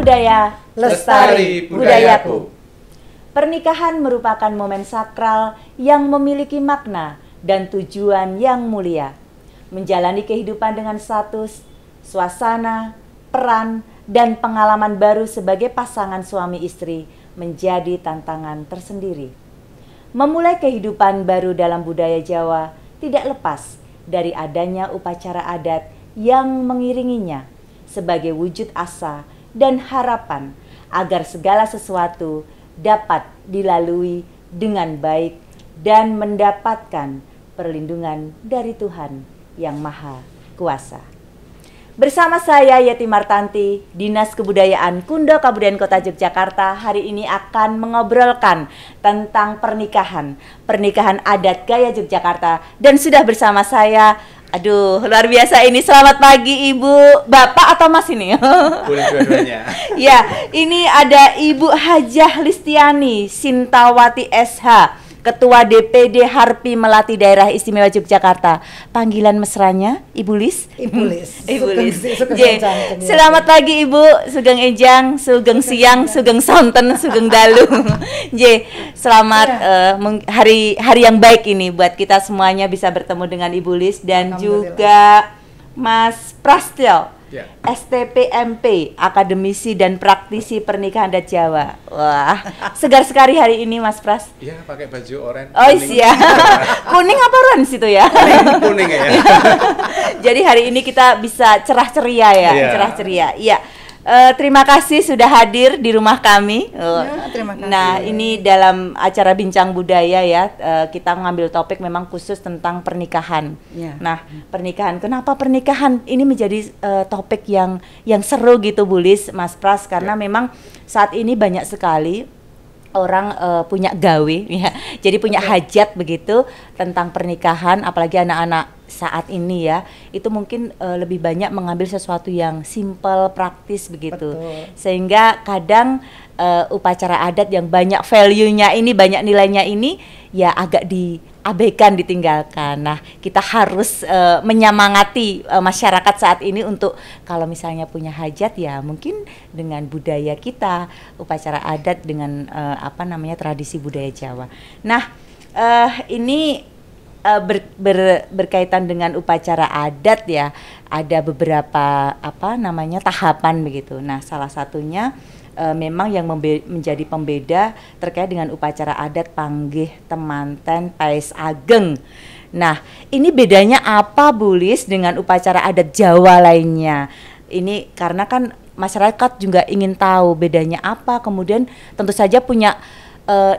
budaya, lestari budayaku. Pernikahan merupakan momen sakral yang memiliki makna dan tujuan yang mulia. Menjalani kehidupan dengan status, suasana, peran, dan pengalaman baru sebagai pasangan suami istri menjadi tantangan tersendiri. Memulai kehidupan baru dalam budaya Jawa tidak lepas dari adanya upacara adat yang mengiringinya sebagai wujud asa dan harapan agar segala sesuatu dapat dilalui dengan baik dan mendapatkan perlindungan dari Tuhan yang Maha Kuasa. Bersama saya Yeti Martanti, Dinas Kebudayaan Kundo Kabupaten Kota Yogyakarta, hari ini akan mengobrolkan tentang pernikahan adat gaya Yogyakarta. Dan sudah bersama saya, aduh luar biasa ini, selamat pagi Ibu, Bapak atau Mas ini? Boleh dua-duanya. Ya, ini ada Ibu Hajah Listiani Sintawati SH, Ketua DPD Harpi Melati Daerah Istimewa Yogyakarta. Panggilan mesranya Ibu Lis? Ibu Lis. Ibu Lis. Selamat pagi Ibu, Sugeng Ejang, Sugeng Siang, Sugeng Sonten, Sugeng Dalu. Selamat hari yang baik ini buat kita semuanya bisa bertemu dengan Ibu Lis dan juga Mas Prastyo. STPMP, akademisi dan praktisi pernikahan adat Jawa. Wah, segar sekali hari ini Mas Pras. Iya, pakai baju oranye. Oh iya, kuning apa orange itu ya? Kuning ya. Jadi hari ini kita bisa cerah ceria ya, cerah ceria. Iya. Terima kasih sudah hadir di rumah kami. Ya, terima kasih. Nah, ini dalam acara Bincang Budaya ya, kita mengambil topik memang khusus tentang pernikahan. Ya. Nah, pernikahan. Kenapa pernikahan ini menjadi topik yang seru gitu, Bu Lis, Mas Pras, karena memang saat ini banyak sekali orang punya gawe ya. Jadi punya hajat begitu tentang pernikahan, apalagi anak-anak saat ini ya, itu mungkin lebih banyak mengambil sesuatu yang simple, praktis begitu. Betul. Sehingga kadang upacara adat yang banyak value-nya ini, banyak nilainya ini ya agak diabaikan, ditinggalkan. Nah, kita harus menyemangati masyarakat saat ini untuk kalau misalnya punya hajat ya mungkin dengan budaya kita, upacara adat dengan tradisi budaya Jawa. Nah, ini berkaitan dengan upacara adat ya, ada beberapa tahapan begitu. Nah, salah satunya memang yang menjadi pembeda terkait dengan upacara adat panggih temanten paes ageng. Nah, ini bedanya apa Bu Lis dengan upacara adat Jawa lainnya? Ini karena kan masyarakat juga ingin tahu bedanya apa, kemudian tentu saja punya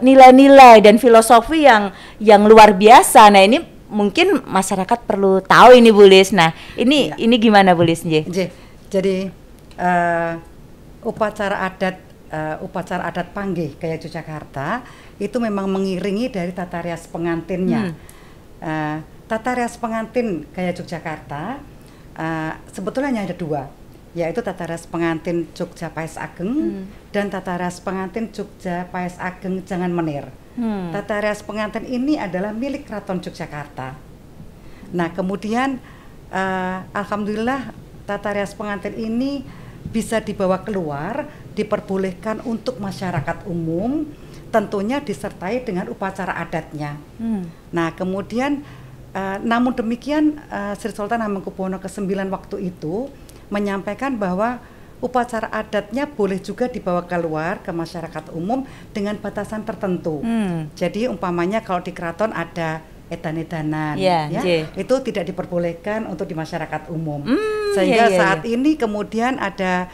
nilai-nilai dan filosofi yang luar biasa. Nah, ini mungkin masyarakat perlu tahu ini Bu Lis. Nah, ini gimana Bu Lis? Jadi upacara adat panggih gaya Yogyakarta itu memang mengiringi dari tata rias pengantinnya. Tata rias pengantin gaya Yogyakarta sebetulnya hanya ada dua, yaitu tata rias pengantin Jogja Paes Ageng dan tata rias pengantin Jogja Paes Ageng Jangan Menir. Tata rias pengantin ini adalah milik Keraton Yogyakarta. Nah, kemudian alhamdulillah tata rias pengantin ini bisa dibawa keluar, diperbolehkan untuk masyarakat umum, tentunya disertai dengan upacara adatnya. Nah, kemudian namun demikian Sri Sultan Hamengkubuwono ke-9 waktu itu menyampaikan bahwa upacara adatnya boleh juga dibawa keluar ke masyarakat umum dengan batasan tertentu. Jadi umpamanya kalau di keraton ada edan-edanan, itu tidak diperbolehkan untuk di masyarakat umum. Sehingga saat ini kemudian ada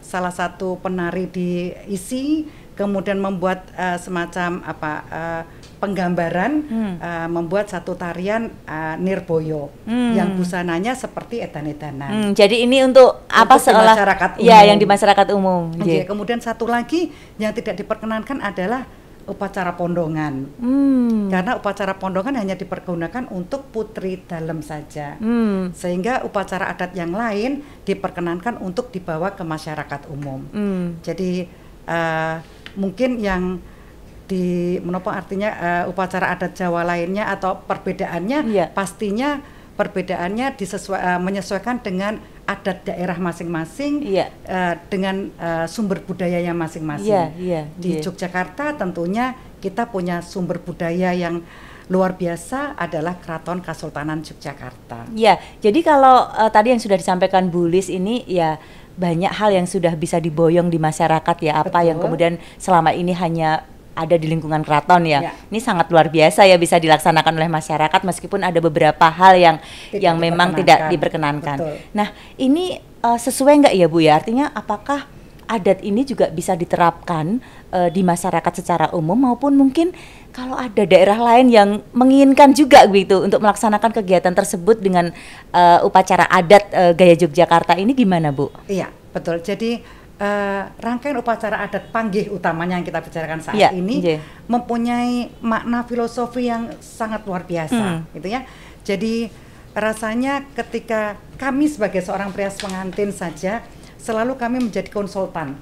salah satu penari diisi, kemudian membuat semacam penggambaran, membuat satu tarian Nirboyo yang busananya seperti edan-edanan. Jadi ini untuk masyarakat umum. Ya, yang di masyarakat umum. Kemudian satu lagi yang tidak diperkenankan adalah upacara pondongan. Karena upacara pondongan hanya dipergunakan untuk putri dalem saja. Sehingga upacara adat yang lain diperkenankan untuk dibawa ke masyarakat umum. Jadi mungkin yang artinya upacara adat Jawa lainnya atau perbedaannya pastinya perbedaannya menyesuaikan dengan adat daerah masing-masing Iya. dengan sumber budayanya masing-masing. Iya, iya, Di iya. Yogyakarta tentunya kita punya sumber budaya yang luar biasa adalah Keraton Kasultanan Yogyakarta. Ya, jadi kalau tadi yang sudah disampaikan Bu Lis ini ya banyak hal yang sudah bisa diboyong di masyarakat ya, apa Betul. yang kemudian selama ini hanya ada di lingkungan keraton ya. Ya. Ini sangat luar biasa ya bisa dilaksanakan oleh masyarakat meskipun ada beberapa hal yang memang tidak diperkenankan. Betul. Nah, ini sesuai nggak ya Bu ya? Artinya apakah adat ini juga bisa diterapkan di masyarakat secara umum maupun mungkin kalau ada daerah lain yang menginginkan juga gitu untuk melaksanakan kegiatan tersebut dengan upacara adat gaya Yogyakarta ini gimana Bu? Iya, betul. Jadi rangkaian upacara adat panggih utamanya yang kita bicarakan saat Ya, ini iya. mempunyai makna filosofi yang sangat luar biasa, gitu ya. Jadi rasanya ketika kami sebagai seorang prias pengantin saja selalu kami menjadi konsultan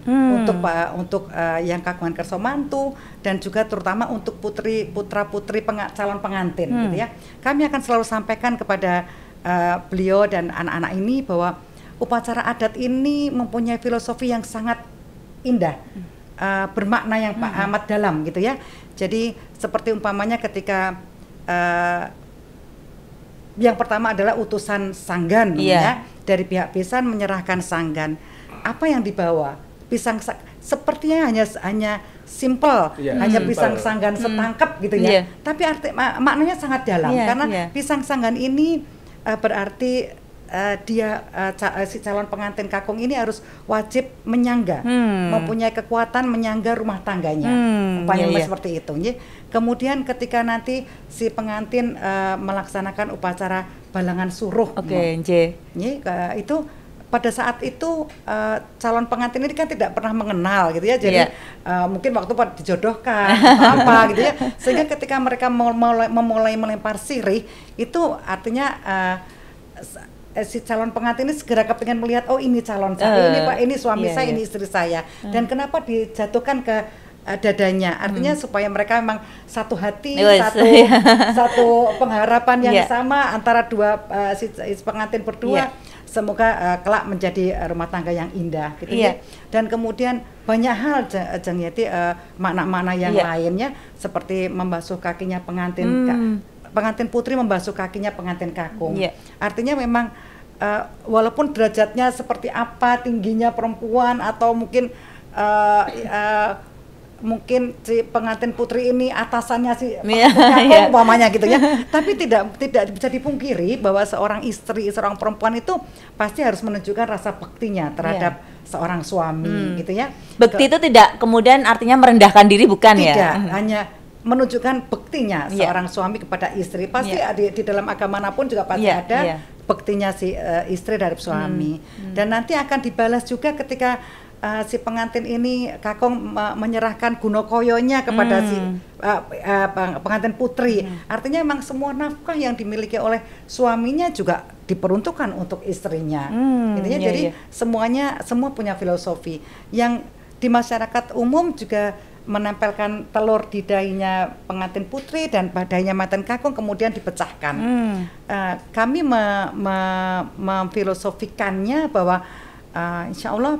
untuk yang kagungan kerso mantu dan juga terutama untuk putra-putri calon pengantin, gitu ya. Kami akan selalu sampaikan kepada beliau dan anak-anak ini bahwa upacara adat ini mempunyai filosofi yang sangat indah, bermakna yang amat dalam, gitu ya. Jadi seperti umpamanya ketika yang pertama adalah utusan sanggan, ya, dari pihak besan menyerahkan sanggan. Apa yang dibawa? Pisang sepertinya hanya simple, hanya pisang sanggan setangkap gitu ya. Tapi maknanya sangat dalam karena pisang sanggan ini berarti si calon pengantin kakung ini harus wajib menyangga, mempunyai kekuatan menyangga rumah tangganya, seperti itu. Kemudian ketika nanti si pengantin melaksanakan upacara balangan suruh, itu pada saat itu calon pengantin ini kan tidak pernah mengenal gitu ya, jadi mungkin waktu dijodohkan apa gitu ya, sehingga ketika mereka memulai melempar sirih itu artinya si calon pengantin ini segera kepingin melihat, oh ini calon saya, ini Pak, ini suami saya, ini istri saya. Dan kenapa dijatuhkan ke dadanya? Artinya supaya mereka memang satu hati, satu pengharapan yang sama antara dua si pengantin berdua. Semoga kelak menjadi rumah tangga yang indah, gitu ya. Dan kemudian banyak hal Jeng Yeti, makna-makna yang lainnya seperti membasuh kakinya pengantin putri membasuh kakinya pengantin kakung. Artinya memang walaupun derajatnya seperti apa, tingginya perempuan atau mungkin mungkin si pengantin putri ini atasannya si kakung umpamanya gitu ya. Tapi tidak bisa dipungkiri bahwa seorang istri, seorang perempuan itu pasti harus menunjukkan rasa baktinya terhadap seorang suami, gitu ya. Bekti itu tidak kemudian artinya merendahkan diri, bukan ya? Tidak, hanya menunjukkan bektinya seorang suami kepada istri. Pasti di dalam agama manapun juga pasti ada bektinya si istri dari suami. Dan nanti akan dibalas juga ketika si pengantin ini kakung menyerahkan gunokoyonya kepada si pengantin putri. Artinya memang semua nafkah yang dimiliki oleh suaminya juga diperuntukkan untuk istrinya. Jadi semua punya filosofi yang di masyarakat umum juga menempelkan telur di dahinya pengantin putri dan dahinya mantan kakung kemudian dipecahkan. Kami memfilosofikannya bahwa insya Allah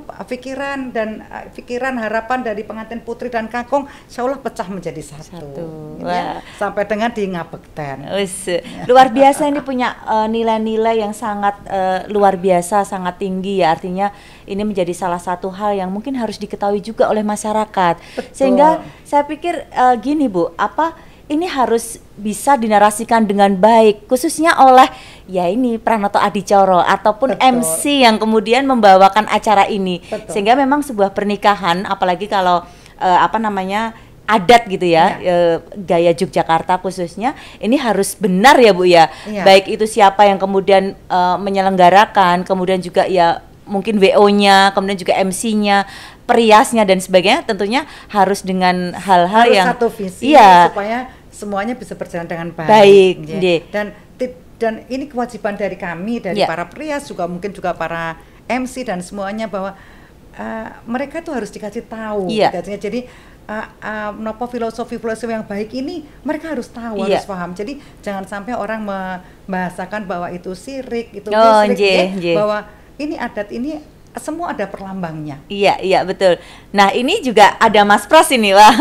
pikiran harapan dari pengantin putri dan kakung insya Allah pecah menjadi satu. Ya, sampai dengan di ngabekten. Luar biasa, ini punya nilai-nilai yang sangat luar biasa, sangat tinggi ya. Artinya ini menjadi salah satu hal yang mungkin harus diketahui juga oleh masyarakat. Betul. Sehingga saya pikir gini Bu, ini harus bisa dinarasikan dengan baik, khususnya oleh Pranoto Adicoro ataupun MC yang kemudian membawakan acara ini. Sehingga memang sebuah pernikahan, apalagi kalau adat gitu ya, gaya Yogyakarta khususnya, ini harus benar ya Bu ya. Baik itu siapa yang kemudian menyelenggarakan, kemudian juga mungkin WO-nya, kemudian juga MC-nya, periasnya dan sebagainya, tentunya harus dengan hal-hal yang satu visi supaya semuanya bisa berjalan dengan baik. Dan ini kewajiban dari kami, dari para perias juga mungkin juga para MC dan semuanya bahwa mereka tuh harus dikasih tahu. Jadi filosofi yang baik ini mereka harus tahu, harus paham. Jadi jangan sampai orang membahasakan bahwa itu syirik, itu musyrik, bahwa ini adat ini semua ada perlambangnya. Iya, iya betul. Nah ini juga ada Mas Pras ini wah,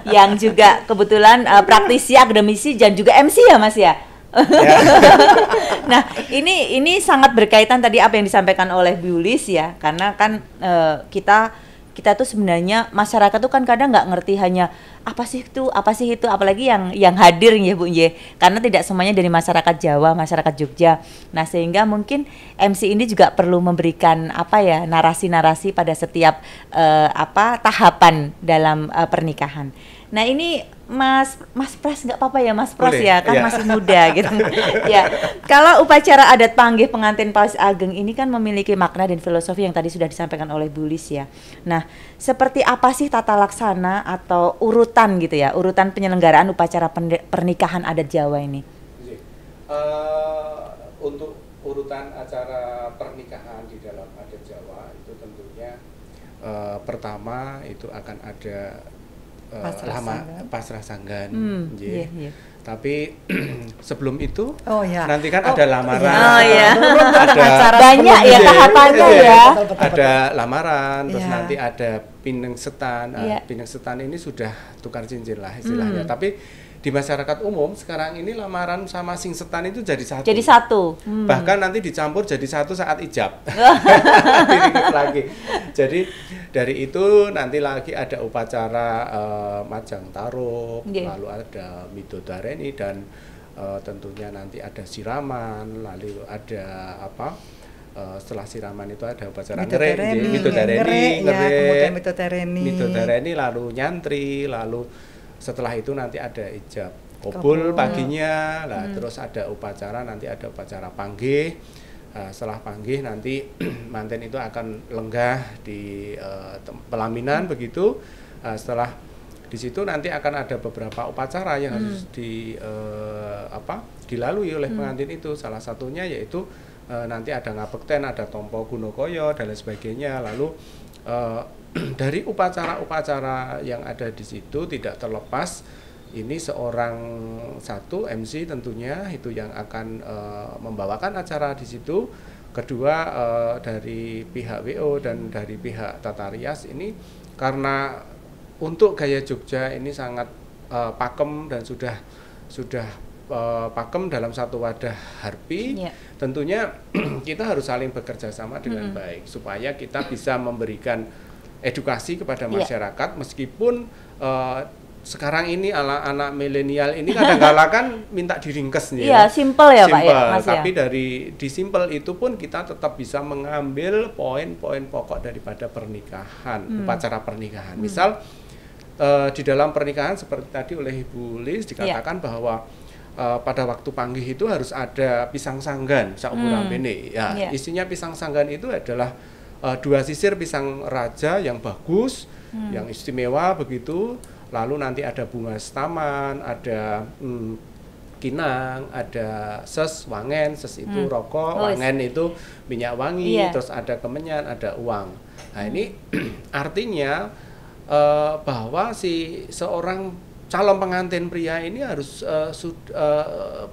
yang juga kebetulan praktisi, akademisi dan juga MC ya Mas ya. Nah ini sangat berkaitan tadi apa yang disampaikan oleh Bu Lis ya, karena kan kita tuh sebenarnya masyarakat tuh kan kadang nggak ngerti hanya apa sih itu, apalagi yang hadir ya Bu Ye, karena tidak semuanya dari masyarakat Jawa, masyarakat Jogja. Nah sehingga mungkin MC ini juga perlu memberikan apa ya, narasi-narasi pada setiap tahapan dalam pernikahan. Nah ini Mas Pras nggak apa-apa ya Mas Pras ya, kan masih muda gitu. Ya, kalau upacara adat panggih pengantin Paus Ageng ini kan memiliki makna dan filosofi yang tadi sudah disampaikan oleh Bu Lis ya. Nah, seperti apa sih tata laksana atau urutan gitu ya, urutan penyelenggaraan upacara pernikahan adat Jawa ini? Untuk urutan acara pernikahan di dalam adat Jawa itu tentunya pertama itu akan ada pasrah sanggan, yeah. Tapi sebelum itu nanti kan ada lamaran, ada banyak ya tahapannya ya. Ada lamaran, terus nanti ada pineng setan. Pineng setan ini sudah tukar cincin lah istilahnya. Tapi di masyarakat umum sekarang ini lamaran sama sing setan itu jadi satu. Jadi satu. Bahkan nanti dicampur jadi satu saat ijab. Lagi. Jadi dari itu nanti lagi ada upacara majang taruk, lalu ada midodareni dan tentunya nanti ada siraman, lalu ada setelah siraman itu ada upacara midodareni, kemudian midodareni, lalu nyantri, lalu setelah itu nanti ada ijab kabul paginya, terus ada upacara, nanti ada upacara panggih. Setelah panggih nanti manten itu akan lenggah di pelaminan begitu. Setelah di situ nanti akan ada beberapa upacara yang harus dilalui oleh pengantin itu. Salah satunya yaitu nanti ada ngabekten, ada tompo gunokoyo dan lain sebagainya. Lalu dari upacara-upacara yang ada di situ tidak terlepas ini seorang satu MC tentunya itu yang akan membawakan acara di situ. Kedua dari pihak WO dan dari pihak Tata Rias ini karena untuk gaya Jogja ini sangat pakem dan sudah pakem dalam satu wadah harpi. Tentunya kita harus saling bekerja sama dengan baik supaya kita bisa memberikan edukasi kepada masyarakat meskipun sekarang ini anak milenial ini kadang-kala kan minta diringkes nih. Iya, simple ya Pak ya, Mas tapi ya. dari di simple itu pun kita tetap bisa mengambil poin-poin pokok daripada pernikahan, upacara pernikahan. Misal di dalam pernikahan seperti tadi oleh Ibu Lis dikatakan bahwa pada waktu panggih itu harus ada pisang sanggan saukurang bene. Ya, isinya pisang sanggan itu adalah 2 sisir pisang raja yang bagus, yang istimewa begitu. Lalu nanti ada bunga setaman, ada kinang, ada ses, wangen, ses itu rokok, wangen itu minyak wangi, terus ada kemenyan, ada uang. Nah ini artinya bahwa si seorang calon pengantin pria ini harus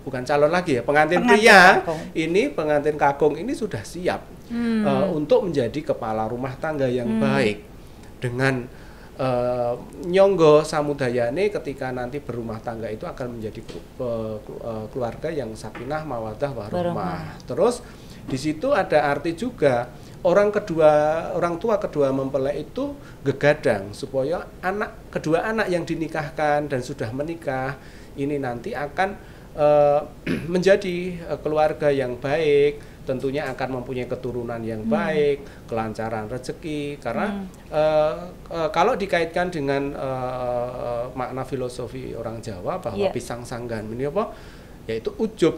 bukan calon lagi ya, pengantin pria kakung. Ini pengantin kakung ini sudah siap untuk menjadi kepala rumah tangga yang baik dengan nyonggo samudayane ketika nanti berumah tangga itu akan menjadi keluarga yang sakinah mawaddah warahmah. Terus di situ ada arti juga orang tua kedua mempelai itu gegadang supaya kedua anak yang dinikahkan dan sudah menikah ini nanti akan menjadi keluarga yang baik, tentunya akan mempunyai keturunan yang baik, kelancaran rezeki. Karena kalau dikaitkan dengan makna filosofi orang Jawa bahwa pisang sanggan ini apa? Yaitu ujub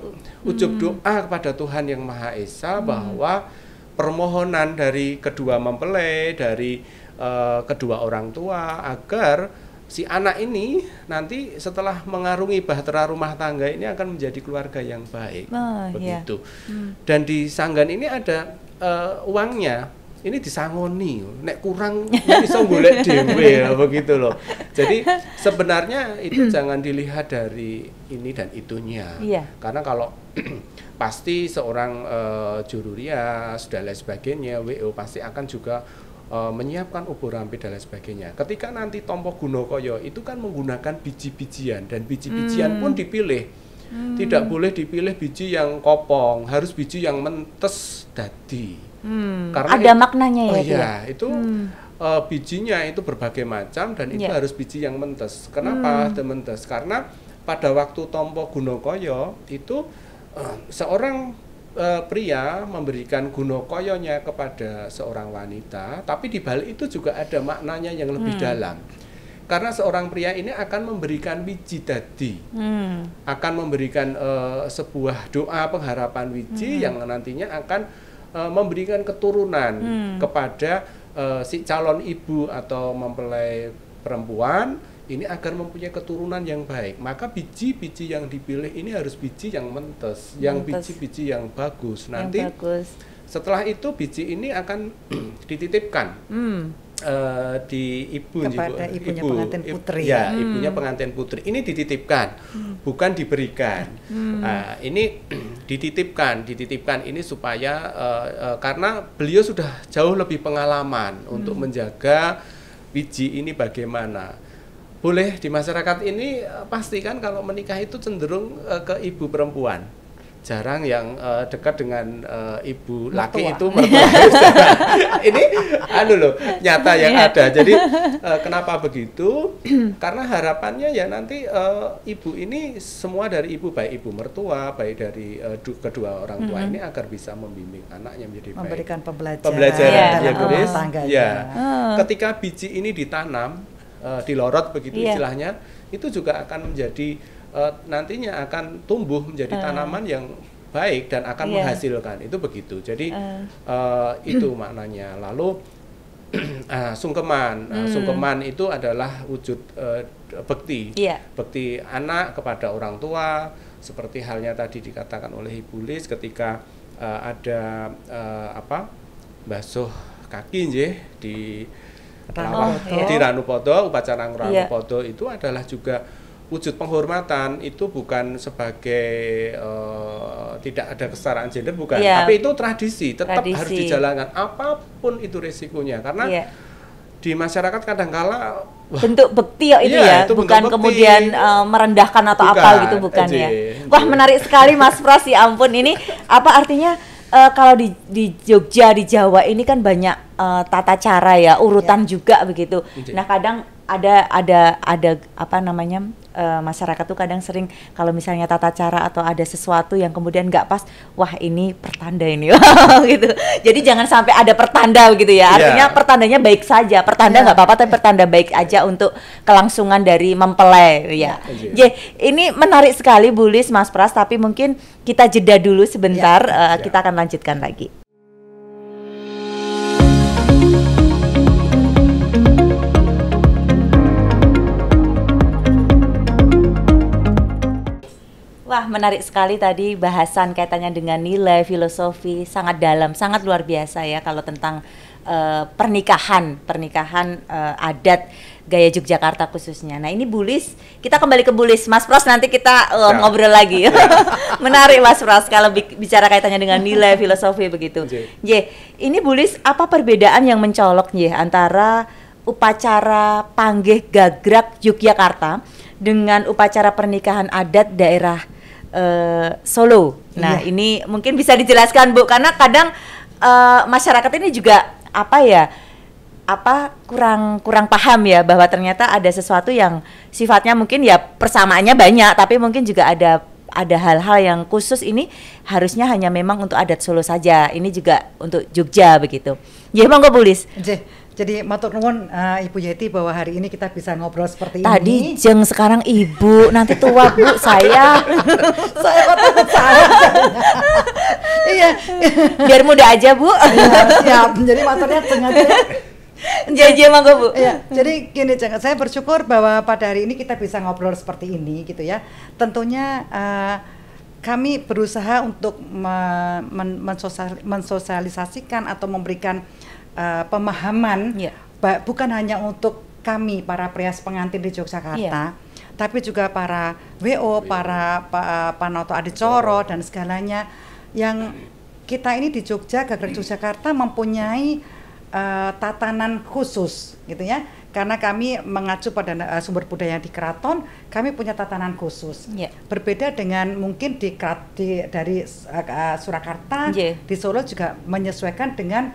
doa kepada Tuhan Yang Maha Esa bahwa permohonan dari kedua mempelai, dari kedua orang tua agar si anak ini nanti setelah mengarungi bahtera rumah tangga ini akan menjadi keluarga yang baik, begitu. Dan di sanggan ini ada uangnya, ini disangoni, nek kurang iso golek dhewe begitu loh. Jadi sebenarnya itu jangan dilihat dari ini dan itunya, karena pasti seorang juru rias dan lain sebagainya, WO pasti akan juga menyiapkan obor rampit dan lain sebagainya. Ketika nanti tompo gunokoyo itu kan menggunakan biji-bijian, dan biji-bijian pun dipilih. Tidak boleh dipilih biji yang kopong, harus biji yang mentes dadi. Karena ada maknanya ya. Oh iya, itu bijinya itu berbagai macam, dan itu harus biji yang mentes. Kenapa mentes? Karena pada waktu tompo gunokoyo itu seorang pria memberikan gunokoyonya kepada seorang wanita, tapi di balik itu juga ada maknanya yang lebih dalam. Karena seorang pria ini akan memberikan wiji dadi, akan memberikan sebuah doa pengharapan wiji yang nantinya akan memberikan keturunan kepada si calon ibu atau mempelai perempuan ini agar mempunyai keturunan yang baik. Maka biji-biji yang dipilih ini harus biji yang mentes, yang biji-biji yang bagus. Nanti setelah itu biji ini akan dititipkan di kepada ibunya pengantin putri. Ya, ibunya pengantin putri. Ini dititipkan, bukan diberikan. Ini dititipkan ini supaya karena beliau sudah jauh lebih pengalaman untuk menjaga biji ini bagaimana. Boleh di masyarakat ini pasti kan kalau menikah itu cenderung ke ibu perempuan. Jarang yang dekat dengan ibu laki itu mertua. Ini nyata yang ada. Jadi kenapa begitu? Karena harapannya ya nanti ibu ini semua dari ibu, baik ibu mertua, baik dari kedua orang tua ini agar bisa membimbing anaknya menjadi baik. Memberikan pembelajaran ya, Guris. Ya. Ketika biji ini ditanam, dilorot begitu istilahnya, itu juga akan menjadi nantinya akan tumbuh menjadi tanaman yang baik dan akan menghasilkan. Itu begitu. Jadi itu maknanya. Lalu sungkeman. Sungkeman itu adalah wujud bekti. Bekti anak kepada orang tua, seperti halnya tadi dikatakan oleh Ibu Lis ketika ada basuh kaki di di Ranupodo, upacara Ranupodo itu adalah juga wujud penghormatan. Itu bukan sebagai tidak ada kesetaraan gender, bukan, tapi itu tradisi, tetap harus dijalankan apapun itu resikonya, karena di masyarakat kadangkala bentuk bekti itu itu bukan kemudian merendahkan atau apa gitu, bukan ya. Wah, menarik sekali Mas Pras, ya ampun, ini apa artinya? Kalau di Jogja, di Jawa ini kan banyak tata cara ya, urutan juga begitu. Nah, kadang ada apa namanya, masyarakat tuh kadang sering kalau misalnya tata cara atau ada sesuatu yang kemudian nggak pas, wah ini pertanda ini gitu. Jadi jangan sampai ada pertanda gitu ya. Artinya pertandanya baik saja, pertanda nggak apa-apa, tapi pertanda baik aja untuk kelangsungan dari mempelai ya. Ini menarik sekali Bu Lis, Mas Pras, tapi mungkin kita jeda dulu sebentar, kita akan lanjutkan lagi. Wah, menarik sekali tadi bahasan kaitannya dengan nilai, filosofi, sangat dalam, sangat luar biasa ya kalau tentang pernikahan adat gaya Yogyakarta khususnya. Nah, ini Bu Lis, kita kembali ke Bu Lis. Mas Pras nanti kita ngobrol lagi. Menarik Mas Pras kalau bicara kaitannya dengan nilai, filosofi begitu. Ini Bu Lis, apa perbedaan yang mencolok antara upacara panggih gagrag Yogyakarta dengan upacara pernikahan adat daerah Solo? Nah, ini mungkin bisa dijelaskan Bu, karena kadang masyarakat ini juga kurang paham ya, bahwa ternyata ada sesuatu yang sifatnya mungkin ya persamaannya banyak, tapi mungkin juga ada hal-hal yang khusus, ini harusnya hanya memang untuk adat Solo saja, ini juga untuk Jogja begitu. Ya, monggo Bu Lis. Jadi matur nuwun Ibu Yeti bahwa hari ini kita bisa ngobrol seperti ini. Tadi jeng, sekarang Ibu, nanti tua Bu saya. Saya kok takut salah. Iya. Biar muda aja Bu. Siap. Jadi maturnya sengaja. Jadi monggo Bu. Iya. Jadi gini, saya bersyukur bahwa pada hari ini kita bisa ngobrol seperti ini gitu ya. Tentunya kami berusaha untuk mensosialisasikan atau memberikan pemahaman, bukan hanya untuk kami para prias pengantin di Yogyakarta, tapi juga para WO, para Panoto Adicoro dan segalanya, yang kita ini di Jogja, Gagrag Yogyakarta mempunyai tatanan khusus gitu ya, karena kami mengacu pada sumber budaya di keraton, kami punya tatanan khusus. Berbeda dengan mungkin dari Surakarta, di Solo juga menyesuaikan dengan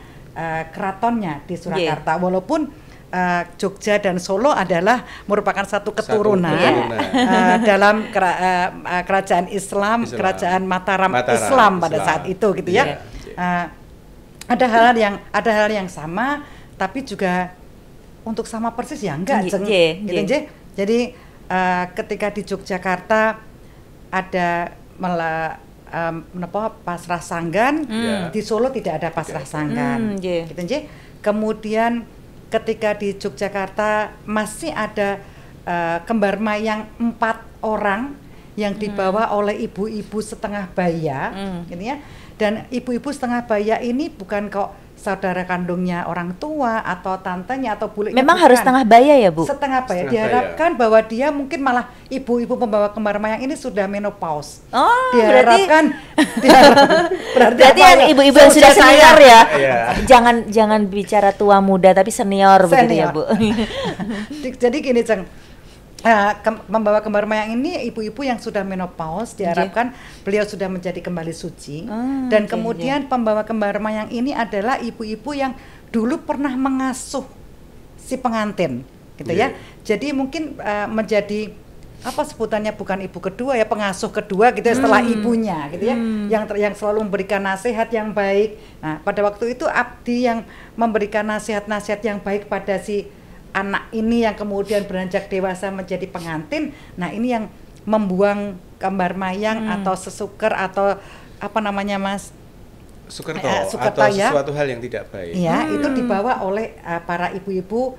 keratonnya di Surakarta, walaupun Jogja dan Solo adalah merupakan satu keturunan dalam kerajaan Islam, kerajaan Mataram Islam pada saat itu gitu ya. Ada hal yang sama, tapi juga untuk sama persis ya enggak, gitu. Jadi ketika di Yogyakarta ada pasrah sanggan, di Solo tidak ada pasrah sanggan, gitu. Kemudian ketika di Yogyakarta masih ada kembar mayang 4 orang yang dibawa oleh ibu-ibu setengah baya, gitu ya. Dan ibu-ibu setengah baya ini bukan kok saudara kandungnya orang tua atau tantenya atau bulenya. Memang harus setengah baya ya, Bu? Setengah baya. Diharapkan bahwa dia mungkin malah ibu-ibu pembawa kembar mayang ini sudah menopause. Oh, diharapkan berarti yang ibu-ibu yang sudah senior ya. Jangan bicara tua muda tapi senior. Begitu ya, Bu. Jadi gini, Ceng. Membawa kembar mayang ini ibu-ibu yang sudah menopause, diharapkan beliau sudah menjadi kembali suci. Dan kemudian pembawa kembar mayang ini adalah ibu-ibu yang dulu pernah mengasuh si pengantin, gitu ya. Jadi mungkin menjadi apa sebutannya, bukan ibu kedua ya, pengasuh kedua gitu ya, setelah ibunya gitu ya, yang selalu memberikan nasihat yang baik. Nah, pada waktu itu abdi yang memberikan nasihat-nasihat yang baik pada si anak ini yang kemudian beranjak dewasa menjadi pengantin. Nah, ini yang membuang kembar mayang atau sesuker atau apa namanya, Mas? Sukerto atau ya, sesuatu hal yang tidak baik. Ya, itu dibawa oleh para ibu-ibu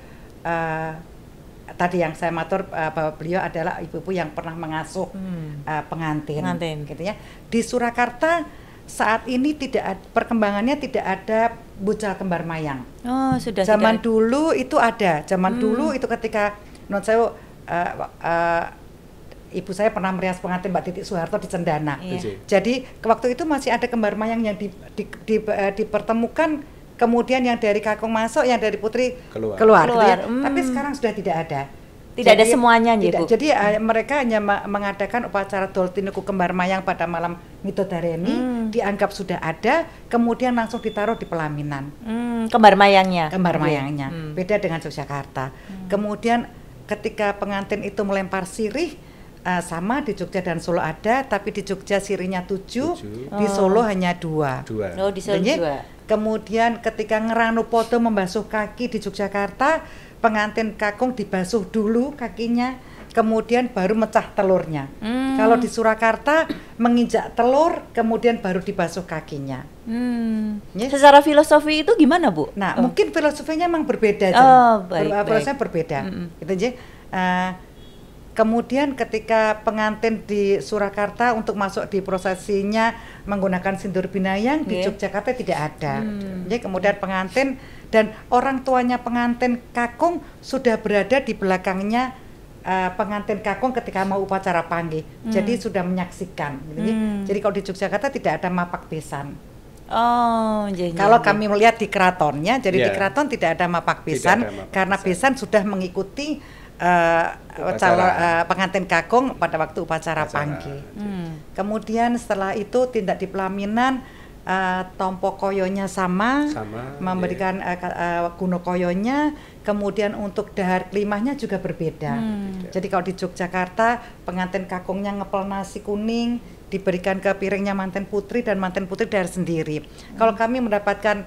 tadi yang saya matur, bahwa beliau adalah ibu-ibu yang pernah mengasuh pengantin, gitu ya. Di Surakarta saat ini perkembangannya tidak ada bucal kembar mayang. Oh, sudah. Zaman dulu itu ada. Zaman dulu itu ketika non saya ibu saya pernah merias pengantin Mbak Titik Soeharto di Cendana. Jadi waktu itu masih ada kembar mayang yang dipertemukan, kemudian yang dari kakung masuk, yang dari putri keluar. Gitu ya. Tapi sekarang sudah tidak ada. Tidak ada semuanya, Bu. Jadi mereka hanya mengadakan upacara Doltinuku kembar mayang pada malam Midodareni, dianggap sudah ada, kemudian langsung ditaruh di pelaminan. Kembar mayangnya. Beda dengan Yogyakarta. Kemudian ketika pengantin itu melempar sirih, sama di Jogja dan Solo ada, tapi di Jogja sirihnya 7, di Solo hanya 2. Oh, di Solo 2. Kemudian ketika ngeranu podo membasuh kaki di Yogyakarta, pengantin kakung dibasuh dulu kakinya, kemudian baru mecah telurnya. Kalau di Surakarta menginjak telur, kemudian baru dibasuh kakinya. Secara filosofi itu gimana, Bu? Nah, mungkin filosofinya memang berbeda. Filosofinya berbeda. Gitu, kemudian ketika pengantin di Surakarta untuk masuk di prosesinya menggunakan sindur binayang, di Yogyakarta tidak ada. Jadi kemudian pengantin dan orang tuanya pengantin kakung sudah berada di belakangnya pengantin kakung ketika mau upacara panggih. Jadi sudah menyaksikan. Jadi kalau di Yogyakarta tidak ada mapak besan. Kalau kami melihat di keratonnya, jadi di keraton tidak ada mapak besan, karena besan sudah mengikuti pengantin kakung pada waktu upacara panggih. Kemudian setelah itu tindak di pelaminan, tompo koyonya sama memberikan kuno koyonya, kemudian untuk dahar klimahnya juga berbeda. Jadi kalau di Yogyakarta pengantin kakungnya ngepel nasi kuning, diberikan ke piringnya manten putri, dan manten putri dahar sendiri. Kalau kami mendapatkan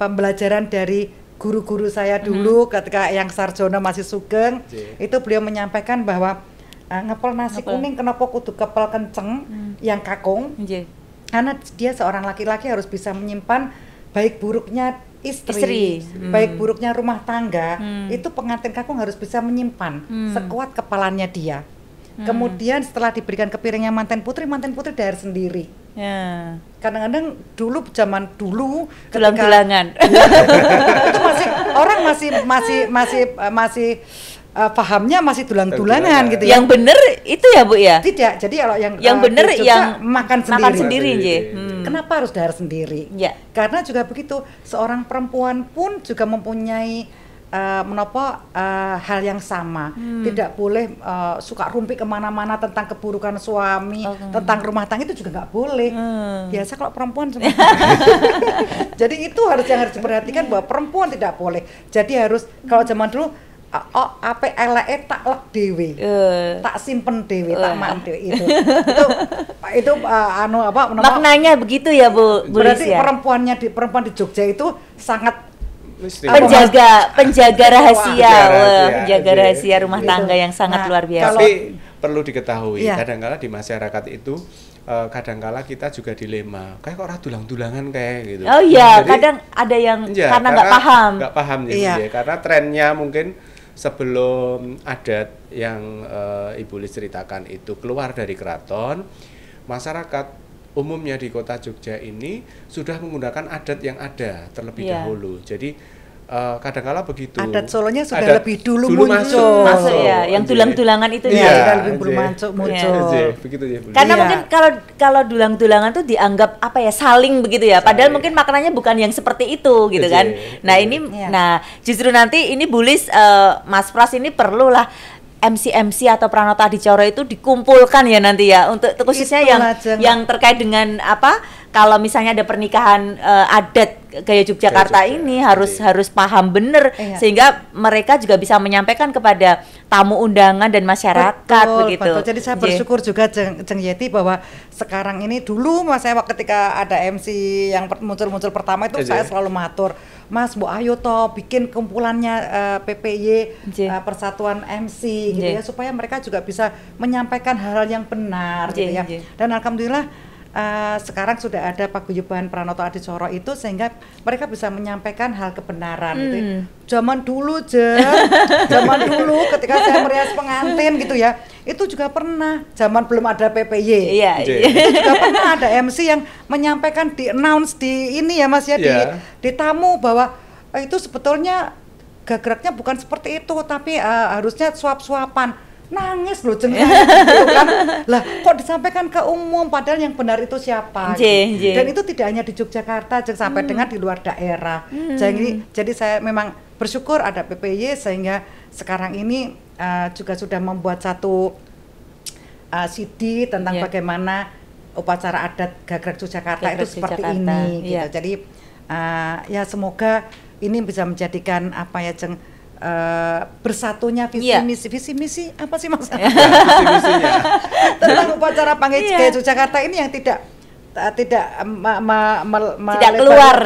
pembelajaran dari guru-guru saya dulu ketika yang Sarjono masih sugeng, itu beliau menyampaikan bahwa ngepel nasi kuning kenapa kudu kepel kenceng yang kakung, karena dia seorang laki-laki harus bisa menyimpan baik buruknya istri. Baik buruknya rumah tangga, itu pengantin kakung harus bisa menyimpan sekuat kepalanya dia. Kemudian setelah diberikan ke piringnya manten putri dahar sendiri. Kadang-kadang dulu, zaman dulu tulang-tulangan. Itu masih orang masih pahamnya masih tulang-tulangan gitu ya. Yang bener itu ya Bu ya? Tidak, jadi kalau yang bener di Jogja yang makan makan sendiri. sendiri. Kenapa harus dahar sendiri? Ya. Karena juga begitu, seorang perempuan pun juga mempunyai hal yang sama. Tidak boleh suka rumpi kemana-mana tentang keburukan suami, tentang rumah tangga, itu juga nggak boleh. Biasa kalau perempuan jadi itu yang harus diperhatikan, bahwa perempuan tidak boleh. Jadi harus, kalau zaman dulu apa eleke tak lek dhewe. Tak simpen dhewe, tak mak dhewe itu maknanya begitu ya Bu berarti ya? perempuan di Jogja itu sangat penjaga rahasia, penjaga rahasia rumah tangga yang sangat luar biasa. Tapi perlu diketahui, kadang-kala di masyarakat itu kadang-kala kita juga dilema, kayak kok ora dulang-dulangan kayak gitu. Oh iya, kadang ada yang karena nggak paham. Nggak paham ya, karena trennya mungkin sebelum adat yang Ibu Lis ceritakan itu keluar dari keraton, masyarakat umumnya di kota Jogja ini sudah menggunakan adat yang ada terlebih dahulu. Jadi kadang-kala begitu. Adat Solonya sudah lebih dulu muncul. Masuk ya, yang tulang-tulangan itu lebih dulu muncul. Begitu ya, Bu. Karena mungkin kalau dulang-dulangan tuh dianggap apa ya, saling begitu ya. Padahal mungkin maknanya bukan yang seperti itu gitu kan. Nah, ini justru nanti ini Bu Lis, Mas Pras ini perlulah MC atau Pranoto Adicoro itu dikumpulkan ya nanti ya, untuk khususnya yang terkait dengan apa, kalau misalnya ada pernikahan adat gaya Yogyakarta ini harus paham bener, sehingga mereka juga bisa menyampaikan kepada tamu undangan dan masyarakat begitu. Jadi saya bersyukur juga Jeng Yeti, bahwa sekarang ini, dulu saya ketika ada MC yang muncul pertama itu saya selalu matur, Mas, Bu ayo toh bikin kumpulannya PPY, Persatuan MC gitu ya, supaya mereka juga bisa menyampaikan hal-hal yang benar gitu ya. Dan alhamdulillah sekarang sudah ada paguyuban Pranoto Adicoro itu, sehingga mereka bisa menyampaikan hal kebenaran gitu ya. Zaman dulu ketika saya merias pengantin gitu ya, itu juga pernah, zaman belum ada PPY, itu juga pernah ada MC yang menyampaikan, di announce di ini ya Mas ya, di tamu, bahwa itu sebetulnya gagraknya bukan seperti itu, tapi harusnya suap-suapan. Nangis loh Jeng gitu kan. Lah kok disampaikan ke umum, padahal yang benar itu siapa? Dan itu tidak hanya di Yogyakarta, sampai dengan di luar daerah. Jadi saya memang bersyukur ada PPY, sehingga sekarang ini juga sudah membuat satu CD tentang bagaimana upacara adat Gagrak Yogyakarta itu seperti ini gitu. Jadi ya semoga ini bisa menjadikan apa ya Jeng, bersatunya visi misi apa sih Mas? Visi-misinya tentang upacara panggih gaya Yogyakarta ini yang tidak keluar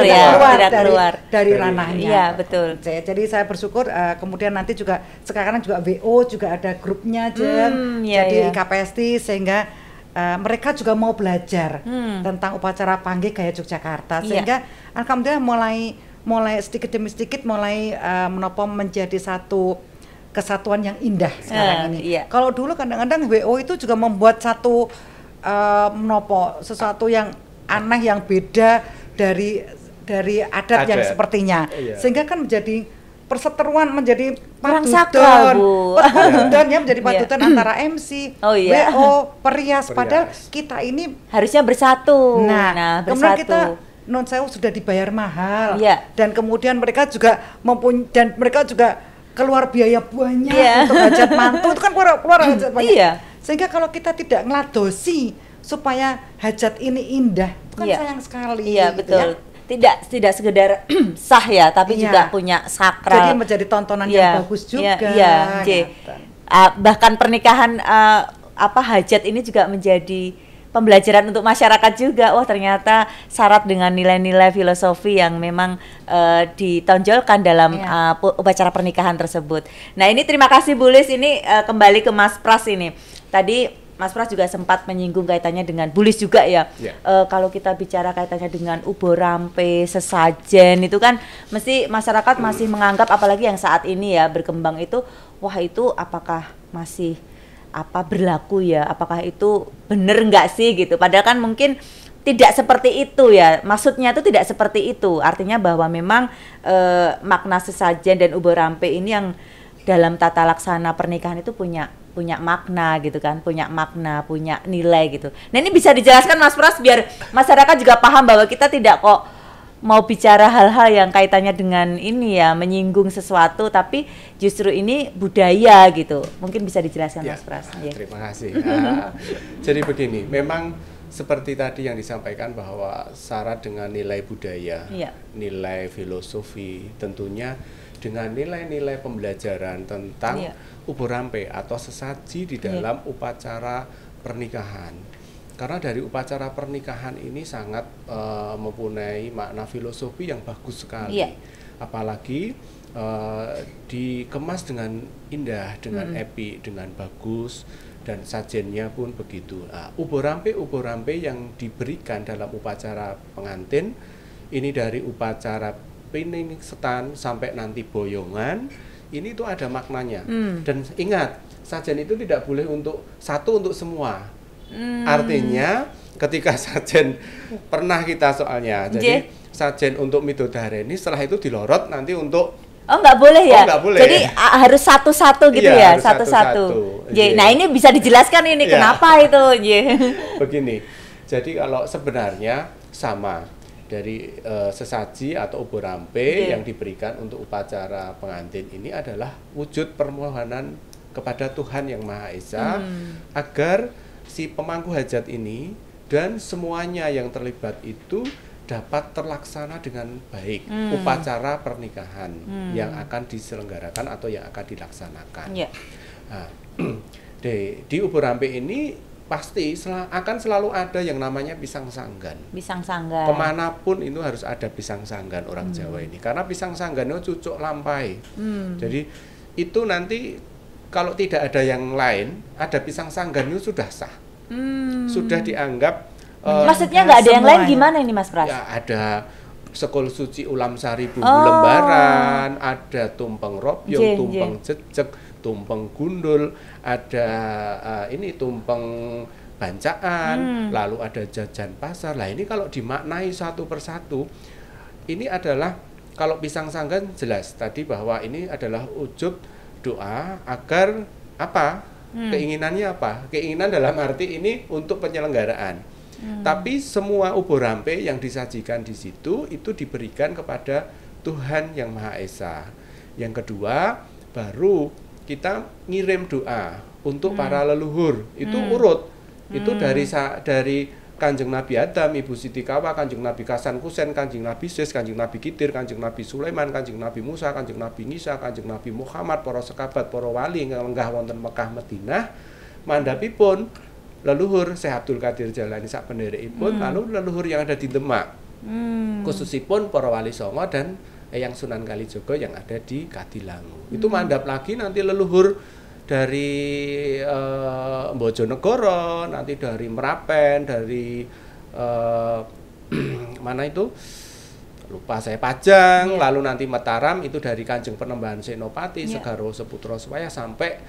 dari ranahnya. Iya, betul. Jadi saya bersyukur kemudian nanti juga sekarang juga WO juga ada grupnya jadi IKPST, sehingga mereka juga mau belajar tentang upacara panggih gaya Yogyakarta, sehingga alhamdulillah mulai sedikit demi sedikit menjadi satu kesatuan yang indah sekarang ini. Kalau dulu kadang-kadang WO itu juga membuat satu sesuatu yang aneh, yang beda dari adat yang sepertinya, sehingga kan menjadi perseteruan, menjadi padudan ya, menjadi padudan antara MC, WO, perias, padahal kita ini harusnya bersatu. Nah kemudian kita non sewu sudah dibayar mahal, dan kemudian mereka juga keluar biaya banyak untuk hajat mantu, itu kan keluar hajat banyak. Sehingga kalau kita tidak ngeladosi supaya hajat ini indah, itu kan sayang sekali. Iya, gitu betul. Tidak sekedar sah ya, tapi juga punya sakral. Jadi menjadi tontonan yang bagus juga. Bahkan pernikahan hajat ini juga menjadi pembelajaran untuk masyarakat juga. Wah, ternyata syarat dengan nilai-nilai filosofi yang memang ditonjolkan dalam upacara pernikahan tersebut. Nah, ini terima kasih Bu Lis. Ini kembali ke Mas Pras ini. Tadi Mas Pras juga sempat menyinggung kaitannya dengan Bu Lis juga ya. Kalau kita bicara kaitannya dengan ubo rampe, sesajen, itu kan mesti masyarakat masih menganggap, apalagi yang saat ini ya berkembang itu, wah itu apakah masih berlaku ya, apakah itu bener nggak sih gitu, padahal kan mungkin tidak seperti itu ya, maksudnya itu tidak seperti itu, artinya bahwa memang makna sesajen dan ubo rampe ini yang dalam tata laksana pernikahan itu punya makna gitu kan, punya makna, punya nilai gitu. Nah ini bisa dijelaskan Mas Pras biar masyarakat juga paham bahwa kita tidak kok mau bicara hal-hal yang kaitannya dengan ini ya, menyinggung sesuatu, tapi justru ini budaya gitu. Mungkin bisa dijelaskan Ya, Mas Pras. terima kasih. Jadi begini, memang seperti tadi yang disampaikan bahwa syarat dengan nilai budaya, Iya. nilai filosofi, tentunya dengan nilai-nilai pembelajaran tentang Iya. ubur rampe atau sesaji di dalam upacara pernikahan. Karena dari upacara pernikahan ini sangat mempunyai makna filosofi yang bagus sekali. Iya. Apalagi dikemas dengan indah, dengan epic, dengan bagus, dan sajennya pun begitu. Nah, ubur rampe yang diberikan dalam upacara pengantin ini dari upacara pining setan sampai nanti boyongan, ini tuh ada maknanya. Dan ingat, sajen itu tidak boleh untuk satu untuk semua. Artinya ketika sajen pernah kita soalnya, jadi sajen untuk midodareni setelah itu dilorot nanti untuk nggak boleh ya? Nggak boleh. Jadi harus satu-satu gitu Iya, ya, harus satu-satu. Iya. Nah ini bisa dijelaskan ini kenapa itu? Begini, jadi kalau sebenarnya sama dari sesaji atau ubur rampe yang diberikan untuk upacara pengantin ini adalah wujud permohonan kepada Tuhan Yang Maha Esa agar si pemangku hajat ini dan semuanya yang terlibat itu dapat terlaksana dengan baik upacara pernikahan yang akan diselenggarakan atau yang akan dilaksanakan. Nah, di ubur rampe ini pasti akan selalu ada yang namanya pisang sanggan. Pisang sanggan. Kemanapun itu harus ada pisang sanggan orang Jawa ini, karena pisang sanggan itu cucuk lampai. Jadi itu nanti kalau tidak ada yang lain, ada pisang sanggan itu sudah sah, sudah dianggap. Maksudnya nggak ada yang lain gimana ini Mas Pras? Ya ada sekol suci ulam sari bumbu lembaran, ada tumpeng robyong, tumpeng jejeg, tumpeng gundul, ada ini tumpeng bancaan, lalu ada jajan pasar. Lah ini kalau dimaknai satu persatu, ini adalah kalau pisang sanggan jelas tadi bahwa ini adalah ujub doa agar apa? Keinginannya apa? Keinginan dalam arti ini untuk penyelenggaraan. Tapi semua ubur rampe yang disajikan di situ itu diberikan kepada Tuhan Yang Maha Esa. Yang kedua, baru kita ngirim doa untuk para leluhur. Itu urut. Itu dari Kanjeng Nabi Adam, Ibu Siti Kawa, Kanjeng Nabi Kasan Kusen, Kanjeng Nabi Sis, Kanjeng Nabi Kidir, Kanjeng Nabi Sulaiman, Kanjeng Nabi Musa, Kanjeng Nabi Nisa, Kanjeng Nabi Muhammad, para sekabat, para wali ingkang lenggah wonten Mekah Madinah, mandhapipun leluhur Syekh Abdul Qadir Jalani sak pendherekipun, lalu leluhur yang ada di Demak, khususipun para wali songo dan Eyang Sunan Kalijaga yang ada di Kadilangu. Itu mandap lagi nanti leluhur dari Bojonegoro, nanti dari Merapen, dari mana itu? Lupa saya, Pajang, lalu nanti Mataram itu dari Kanjeng Penembahan Senopati, Segaro Seputro Swaya sampai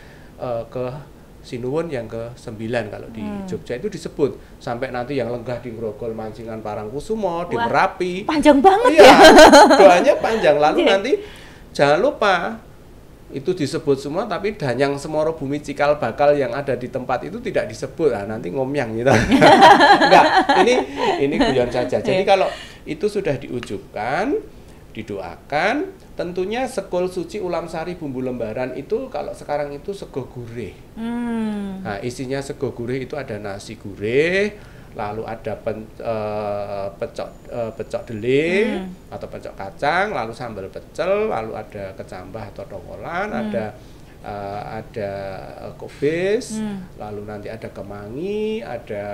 ke Sinuwun yang ke-9 kalau di Jogja itu disebut, sampai nanti yang lenggah di Grogol Mancingan Parangkusumo, di Merapi. Panjang banget ya. Doanya panjang. Lalu nanti jangan lupa itu disebut semua, tapi Danyang Semoro Bumi Cikal Bakal yang ada di tempat itu tidak disebut. Nah, nanti ngomyang gitu. Enggak, ini guyon saja. Jadi kalau itu sudah diujubkan, didoakan, tentunya sekol suci ulam sari bumbu lembaran itu kalau sekarang itu sego gurih. Nah, isinya sego gurih itu ada nasi gurih, lalu ada pecok dele atau pecok kacang, lalu sambal pecel, lalu ada kecambah atau tokolan, ada kubis, lalu nanti ada kemangi, ada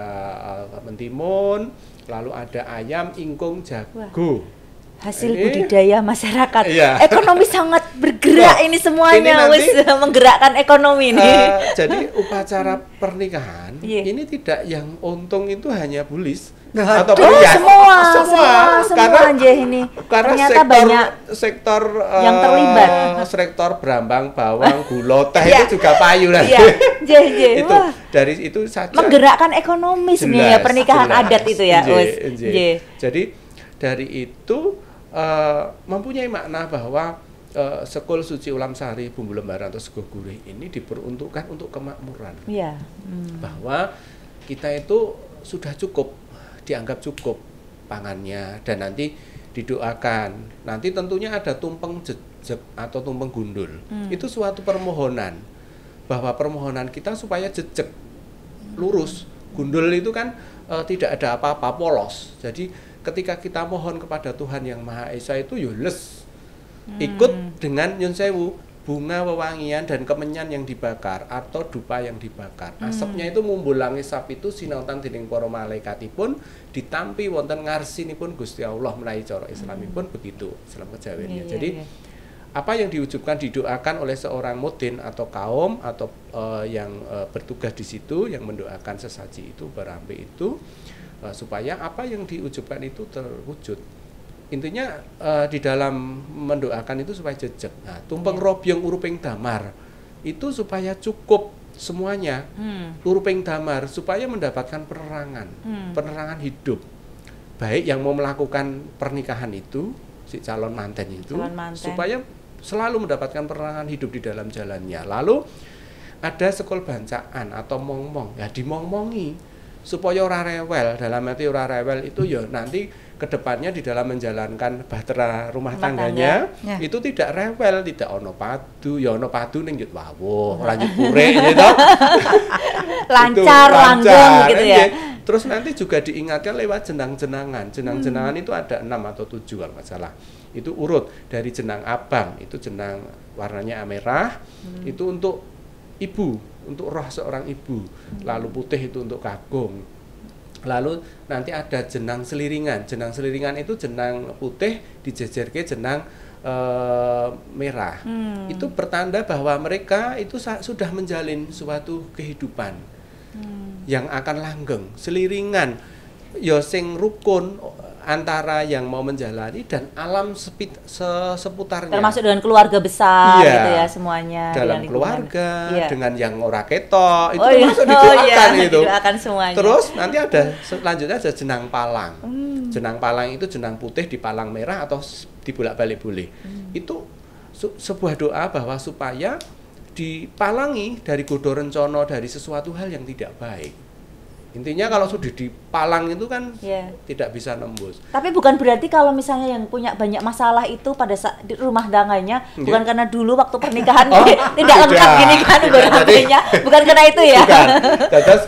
mentimun, lalu ada ayam, ingkung, jago. Hasil budidaya masyarakat. Ekonomi sangat bergerak ini semuanya, menggerakkan ekonomi ini. Jadi upacara pernikahan ini tidak yang untung itu hanya bulis atau pria. Semua karena ternyata sektor, banyak sektor yang terlibat. Sektor brambang, bawang, gula, teh itu juga payu lah. Itu dari itu saja menggerakkan ekonomi sebenarnya pernikahan adat itu ya. Jadi dari itu mempunyai makna bahwa sekul suci ulam sari bumbu lembaran atau sego gurih ini diperuntukkan untuk kemakmuran. Iya. Bahwa kita itu sudah cukup, dianggap cukup pangannya, dan nanti didoakan. Nanti tentunya ada tumpeng jejeg atau tumpeng gundul. Itu suatu permohonan bahwa permohonan kita supaya jejeg, lurus. Gundul itu kan tidak ada apa-apa, polos. Jadi ketika kita mohon kepada Tuhan Yang Maha Esa itu yules. Ikut dengan nyun sewu, bunga wewangian dan kemenyan yang dibakar atau dupa yang dibakar. Asapnya itu mumbul ngisap itu sinautan dening para malaikatipun ditampi wonten ngarsinipun Gusti Allah menawi cara Islamipun begitu, Islam kejawennya. Jadi apa yang diwujudkan didoakan oleh seorang mudin atau kaum atau yang bertugas di situ yang mendoakan sesaji itu berambe itu supaya apa yang diucapkan itu terwujud. Intinya di dalam mendoakan itu supaya jejeg. Nah, tumpeng robyong uruping damar itu supaya cukup semuanya. Uruping damar supaya mendapatkan penerangan hidup. Baik yang mau melakukan pernikahan itu, si calon manten itu, supaya selalu mendapatkan penerangan hidup di dalam jalannya. Lalu ada sekol bancaan atau mong-mong, ya dimong-mongi supaya ora rewel. Dalam arti ora rewel itu ya nanti kedepannya di dalam menjalankan bahtera rumah tangganya itu tidak rewel, tidak ono padu, ya ono padu ning njut wawuh, lanjut purek gitu. lancar langgeng gitu ya. Terus nanti juga diingatkan lewat jenang-jenangan. Jenang-jenangan itu ada 6 atau 7 kalau nggak salah. Itu urut dari jenang abang, itu jenang warnanya merah, itu untuk ibu, untuk roh seorang ibu. Lalu putih itu untuk kakung. Lalu nanti ada jenang seliringan. Jenang seliringan itu jenang putih dijejerke jenang merah. Itu bertanda bahwa mereka itu sudah menjalin suatu kehidupan yang akan langgeng. Seliringan ya sing rukun antara yang mau menjalani dan alam seputarnya. Termasuk dengan keluarga besar gitu ya semuanya. Dalam keluarga, dengan yang ora ketok, itu termasuk didoakan itu. Didoakan semuanya. Terus nanti ada selanjutnya ada jenang palang. Jenang palang itu jenang putih di palang merah atau dibolak-balik boleh. Itu sebuah doa bahwa supaya dipalangi dari godo rencana, dari sesuatu hal yang tidak baik. Intinya kalau sudah dipalang itu kan tidak bisa nembus. Tapi bukan berarti kalau misalnya yang punya banyak masalah itu pada saat di rumah tangganya bukan karena dulu waktu pernikahan tidak lengkap gini kan ubarampe-nya, bukan karena itu ya. Bukan. Terus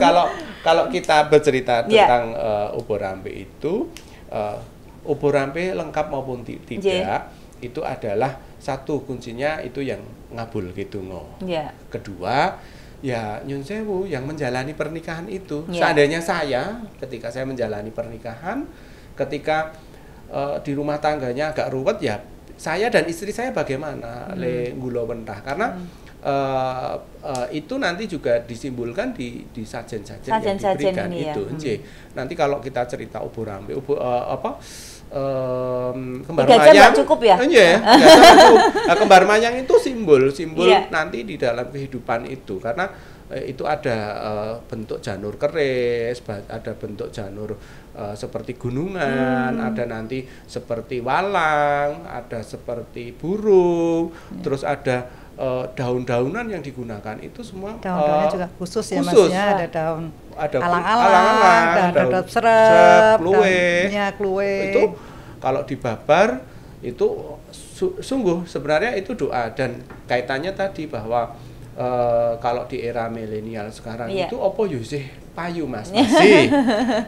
kalau kita bercerita tentang ubarampe itu ubarampe lengkap maupun tidak itu adalah satu kuncinya itu yang ngabul gitu Kedua ya nyun sewu yang menjalani pernikahan itu seandainya saya ketika saya menjalani pernikahan ketika di rumah tangganya agak ruwet ya saya dan istri saya bagaimana le nggulo mentah karena itu nanti juga disimbolkan di sajen-sajen yang diberikan itu nanti kalau kita cerita ubarampe kembar mayang cukup ya? Kembar mayang itu simbol nanti di dalam kehidupan itu karena itu ada bentuk janur keris, ada bentuk janur seperti gunungan, ada nanti seperti walang, ada seperti burung, terus ada daun-daunan yang digunakan itu semua daun-daunnya juga khusus ya Masnya, ada daun alang-alang, daun serep, kluwe. Itu kalau dibabar itu sungguh sebenarnya itu doa dan kaitannya tadi bahwa kalau di era milenial sekarang itu opo yo sih payu Mas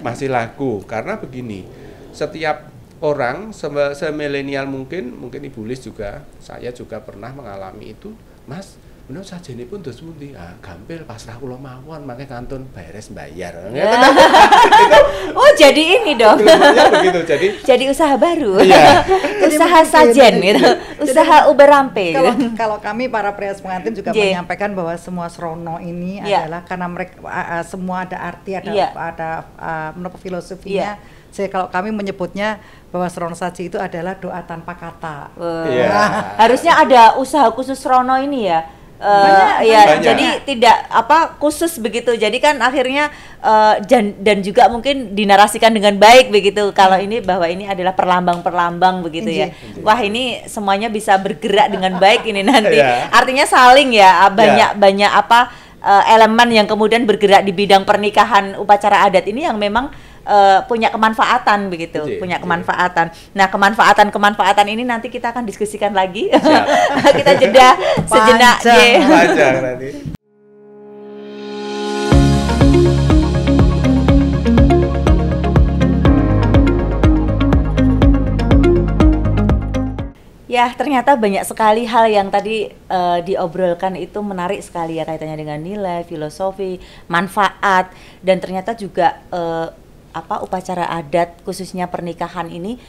masih laku karena begini setiap orang semilenial mungkin Ibu Lis juga saya juga pernah mengalami itu Mas bener sajane pun dos pundi gampil pasrah kula mawon mangke kantun beres bayar oh jadi ini dong begitu jadi usaha baru usaha sajen gitu usaha ubarampe kalau kami para prias pengantin juga menyampaikan bahwa semua srono ini adalah karena mereka semua ada arti ada menurut filosofinya jadi kalau kami menyebutnya bahwa srono saji itu adalah doa tanpa kata harusnya ada usaha khusus srono ini ya Ya, jadi tidak khusus begitu. Jadi kan akhirnya dan juga mungkin dinarasikan dengan baik begitu. Kalau ini bahwa ini adalah perlambang-perlambang begitu ya. Wah, ini semuanya bisa bergerak dengan baik ini nanti. Artinya saling ya, banyak elemen yang kemudian bergerak di bidang pernikahan upacara adat ini yang memang punya kemanfaatan begitu, punya kemanfaatan. Nah, kemanfaatan ini nanti kita akan diskusikan lagi. Kita jeda sejenak. Panjang nanti. Ya, ternyata banyak sekali hal yang tadi diobrolkan itu menarik sekali ya, kaitannya dengan nilai, filosofi, manfaat, dan ternyata juga upacara adat khususnya pernikahan ini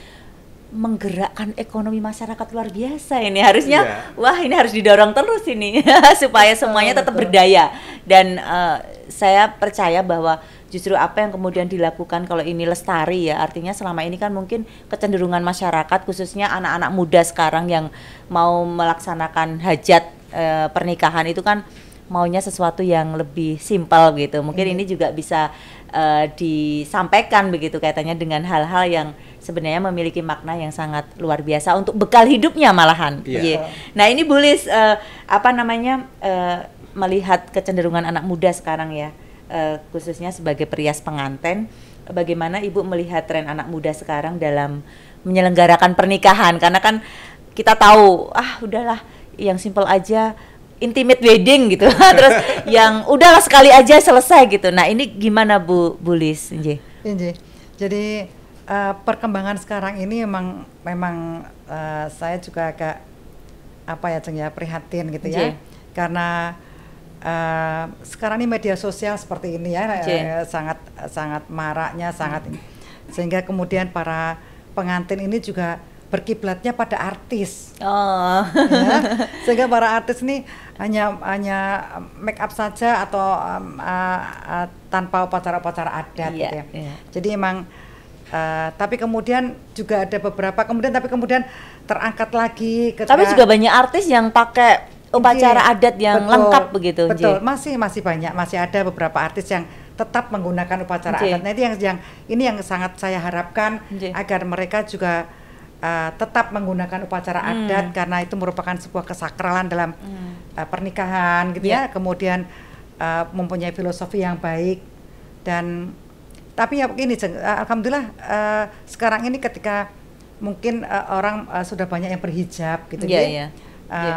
menggerakkan ekonomi masyarakat luar biasa ini. Harusnya wah, ini harus didorong terus ini supaya semuanya tetap berdaya. Dan saya percaya bahwa justru apa yang kemudian dilakukan kalau ini lestari ya, artinya selama ini kan mungkin kecenderungan masyarakat khususnya anak-anak muda sekarang yang mau melaksanakan hajat pernikahan itu kan maunya sesuatu yang lebih simpel gitu. Mungkin ini juga bisa disampaikan begitu kaitannya dengan hal-hal yang sebenarnya memiliki makna yang sangat luar biasa untuk bekal hidupnya malahan. Nah, ini Bu Lis melihat kecenderungan anak muda sekarang ya, khususnya sebagai perias pengantin, bagaimana Ibu melihat tren anak muda sekarang dalam menyelenggarakan pernikahan? Karena kan kita tahu, udahlah yang simple aja, intimate wedding gitu. Terus yang udahlah sekali aja selesai gitu. Nah, ini gimana Bu Lis? Jadi perkembangan sekarang ini memang saya juga agak prihatin gitu ya. Karena sekarang ini media sosial seperti ini ya, sangat maraknya, sehingga kemudian para pengantin ini juga berkiblatnya pada artis, sehingga para artis ini hanya make up saja atau tanpa upacara-upacara adat gitu ya. Jadi emang tapi kemudian juga ada beberapa tapi kemudian terangkat lagi. Tapi juga banyak artis yang pakai upacara adat yang lengkap begitu. Betul, masih banyak, masih ada beberapa artis yang tetap menggunakan upacara adat. Nah, ini yang sangat saya harapkan agar mereka juga tetap menggunakan upacara adat, karena itu merupakan sebuah kesakralan dalam pernikahan gitu ya. Kemudian mempunyai filosofi yang baik. Dan tapi ya begini, alhamdulillah sekarang ini ketika mungkin orang sudah banyak yang berhijab gitu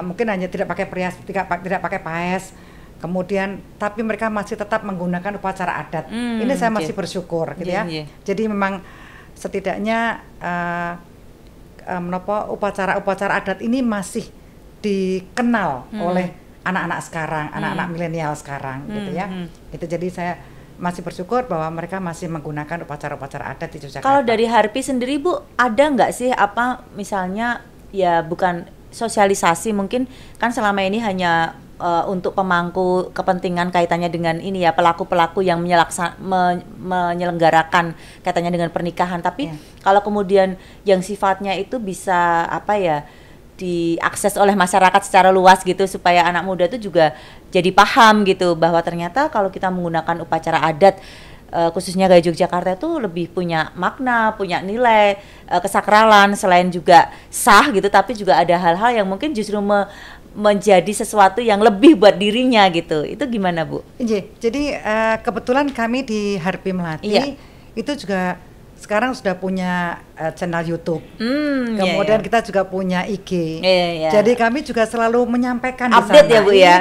mungkin hanya tidak pakai perias, tidak pakai paes, kemudian tapi mereka masih tetap menggunakan upacara adat. Ini saya masih bersyukur gitu ya. Jadi memang setidaknya upacara adat ini masih dikenal oleh anak-anak sekarang, anak-anak milenial sekarang gitu ya. Itu jadi saya masih bersyukur bahwa mereka masih menggunakan upacara-upacara adat di Yogyakarta. Kalau dari Harpi sendiri Bu, ada nggak sih misalnya ya bukan sosialisasi, mungkin kan selama ini hanya untuk pemangku kepentingan kaitannya dengan ini ya, pelaku-pelaku yang menyelenggarakan kaitannya dengan pernikahan, tapi kalau kemudian yang sifatnya itu bisa diakses oleh masyarakat secara luas gitu, supaya anak muda itu juga jadi paham gitu bahwa ternyata kalau kita menggunakan upacara adat khususnya gaya Yogyakarta itu lebih punya makna, punya nilai, kesakralan, selain juga sah gitu, tapi juga ada hal-hal yang mungkin justru menjadi sesuatu yang lebih buat dirinya gitu. Itu gimana Bu? Jadi kebetulan kami di Harpi Melati itu juga sekarang sudah punya channel YouTube. Kemudian kita juga punya IG. Jadi kami juga selalu menyampaikan update di sana. Ya Bu ya.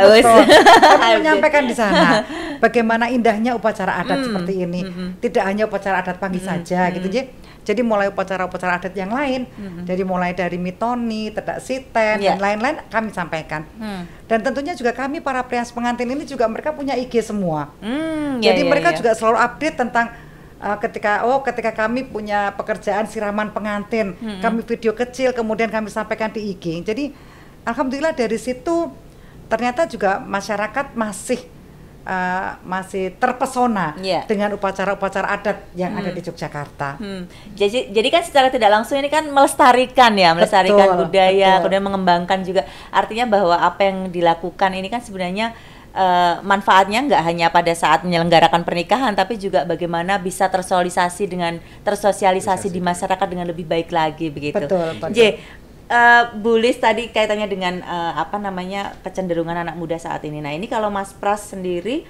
Kami menyampaikan di sana bagaimana indahnya upacara adat seperti ini. Tidak hanya upacara adat pagi saja gitu. Jadi mulai upacara-upacara adat yang lain, dari mulai dari mitoni, tedak siten dan lain-lain kami sampaikan. Dan tentunya juga kami para prias pengantin ini juga mereka punya IG semua. Jadi mereka juga selalu update tentang ketika kami punya pekerjaan siraman pengantin, kami video kecil kemudian kami sampaikan di IG. Jadi alhamdulillah dari situ ternyata juga masyarakat masih masih terpesona Iya. dengan upacara-upacara adat yang ada di Yogyakarta. Jadi kan secara tidak langsung ini kan melestarikan Betul, budaya, betul. kemudian mengembangkan juga. Artinya bahwa apa yang dilakukan ini kan sebenarnya manfaatnya nggak hanya pada saat menyelenggarakan pernikahan, tapi juga bagaimana bisa tersosialisasi di masyarakat dengan lebih baik lagi begitu. Betul, betul. J, Bu Lis tadi kaitannya dengan kecenderungan anak muda saat ini. Nah ini kalau Mas Pras sendiri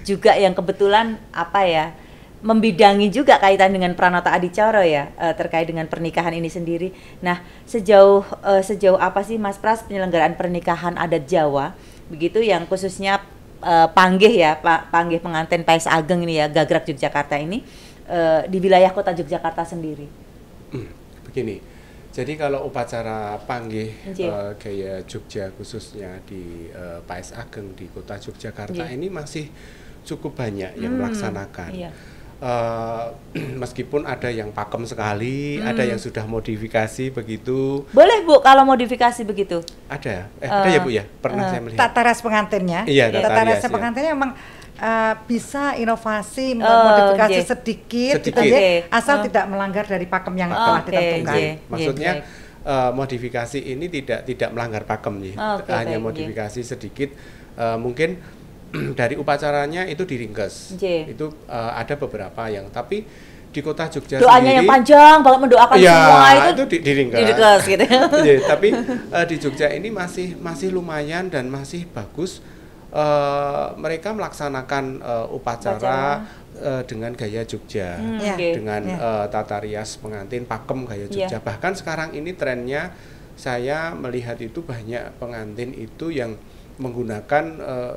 juga yang kebetulan membidangi juga kaitan dengan Pranata Adicara ya, terkait dengan pernikahan ini sendiri. Nah sejauh apa sih Mas Pras penyelenggaraan pernikahan adat Jawa begitu yang khususnya panggih pengantin Pais Ageng ini ya, Gagrag Yogyakarta ini di wilayah kota Yogyakarta sendiri? Begini. Jadi kalau upacara panggih Nggih. gaya Jogja khususnya di Pais Ageng di kota Yogyakarta Nggih. ini masih cukup banyak yang melaksanakan. Iya. Meskipun ada yang pakem sekali, ada yang sudah modifikasi begitu. Boleh Bu kalau modifikasi begitu? Ada ya Bu ya? Pernah saya melihat. Tata rias pengantinnya, Iya, tata rias, ya. pengantinnya memang bisa inovasi, Oh, modifikasi nggih. sedikit, gitu Sedikit. ya, asal tidak melanggar dari pakem yang telah Oke, ditentukan. nggih. Maksudnya baik. modifikasi ini tidak melanggar pakem ya. Oke, Hanya baik, modifikasi sedikit, mungkin dari upacaranya itu diringkes. Nggih. Itu ada beberapa yang, tapi di kota Jogja Doanya sendiri, yang panjang banget mendoakan iya, semua itu diringkes. diringkes gitu. Iya, tapi di Jogja ini masih lumayan dan masih bagus. Mereka melaksanakan upacara dengan gaya Jogja, Iya. Oke. dengan Iya. tata rias pengantin pakem gaya Jogja. Iya. Bahkan sekarang ini trennya saya melihat itu banyak pengantin itu yang menggunakan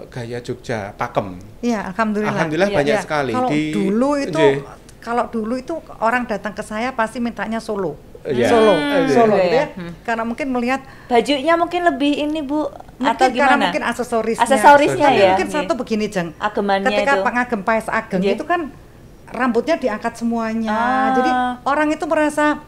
gaya Jogja pakem. Iya, alhamdulillah. Alhamdulillah Iya, banyak Iya. sekali. Kalau dulu itu orang datang ke saya pasti mintanya solo. Iya. Solo Iya. gitu ya. Hmm. Karena mungkin melihat Bajunya mungkin lebih ini Bu atau karena gimana? mungkin aksesorisnya. Aksesorisnya Tapi ya. mungkin satu begini, Jeng. Agemannya Ketika itu. pengagem Pais Ageng Iya. itu kan rambutnya diangkat semuanya. Ah. Jadi orang itu merasa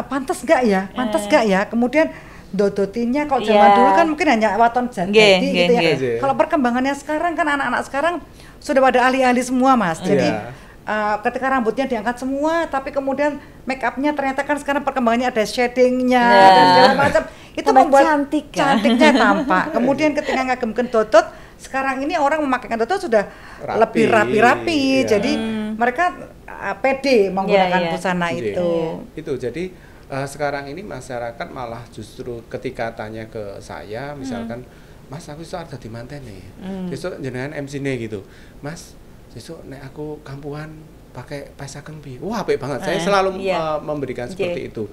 pantas gak ya? Pantas gak ya? Kemudian dodotinnya kalau zaman Iya. dulu kan mungkin hanya waton Nggih, jadi gitu ya. nggih. Kalau perkembangannya sekarang kan anak-anak sekarang sudah pada ahli-ahli semua, Mas. Jadi Iya. ketika rambutnya diangkat semua, tapi kemudian make upnya ternyata kan sekarang perkembangannya ada shadingnya Nah. dan segala macam. Itu Tambah membuat cantik, kan? cantiknya tampak. Kemudian ketika ngagemkan dodot, sekarang ini orang memakaikan dodot sudah Rapi, lebih rapi-rapi. iya. Jadi mereka pede menggunakan Iya. busana Iya. itu. Itu jadi sekarang ini masyarakat malah justru ketika tanya ke saya, misalkan, Mas aku iso arep dadi manten nih. Besok jenengan MC nih gitu. Mas, besok nek aku kampuhan pakai Pais Ageng piye? Wah, apik banget. Saya selalu iya. memberikan seperti itu.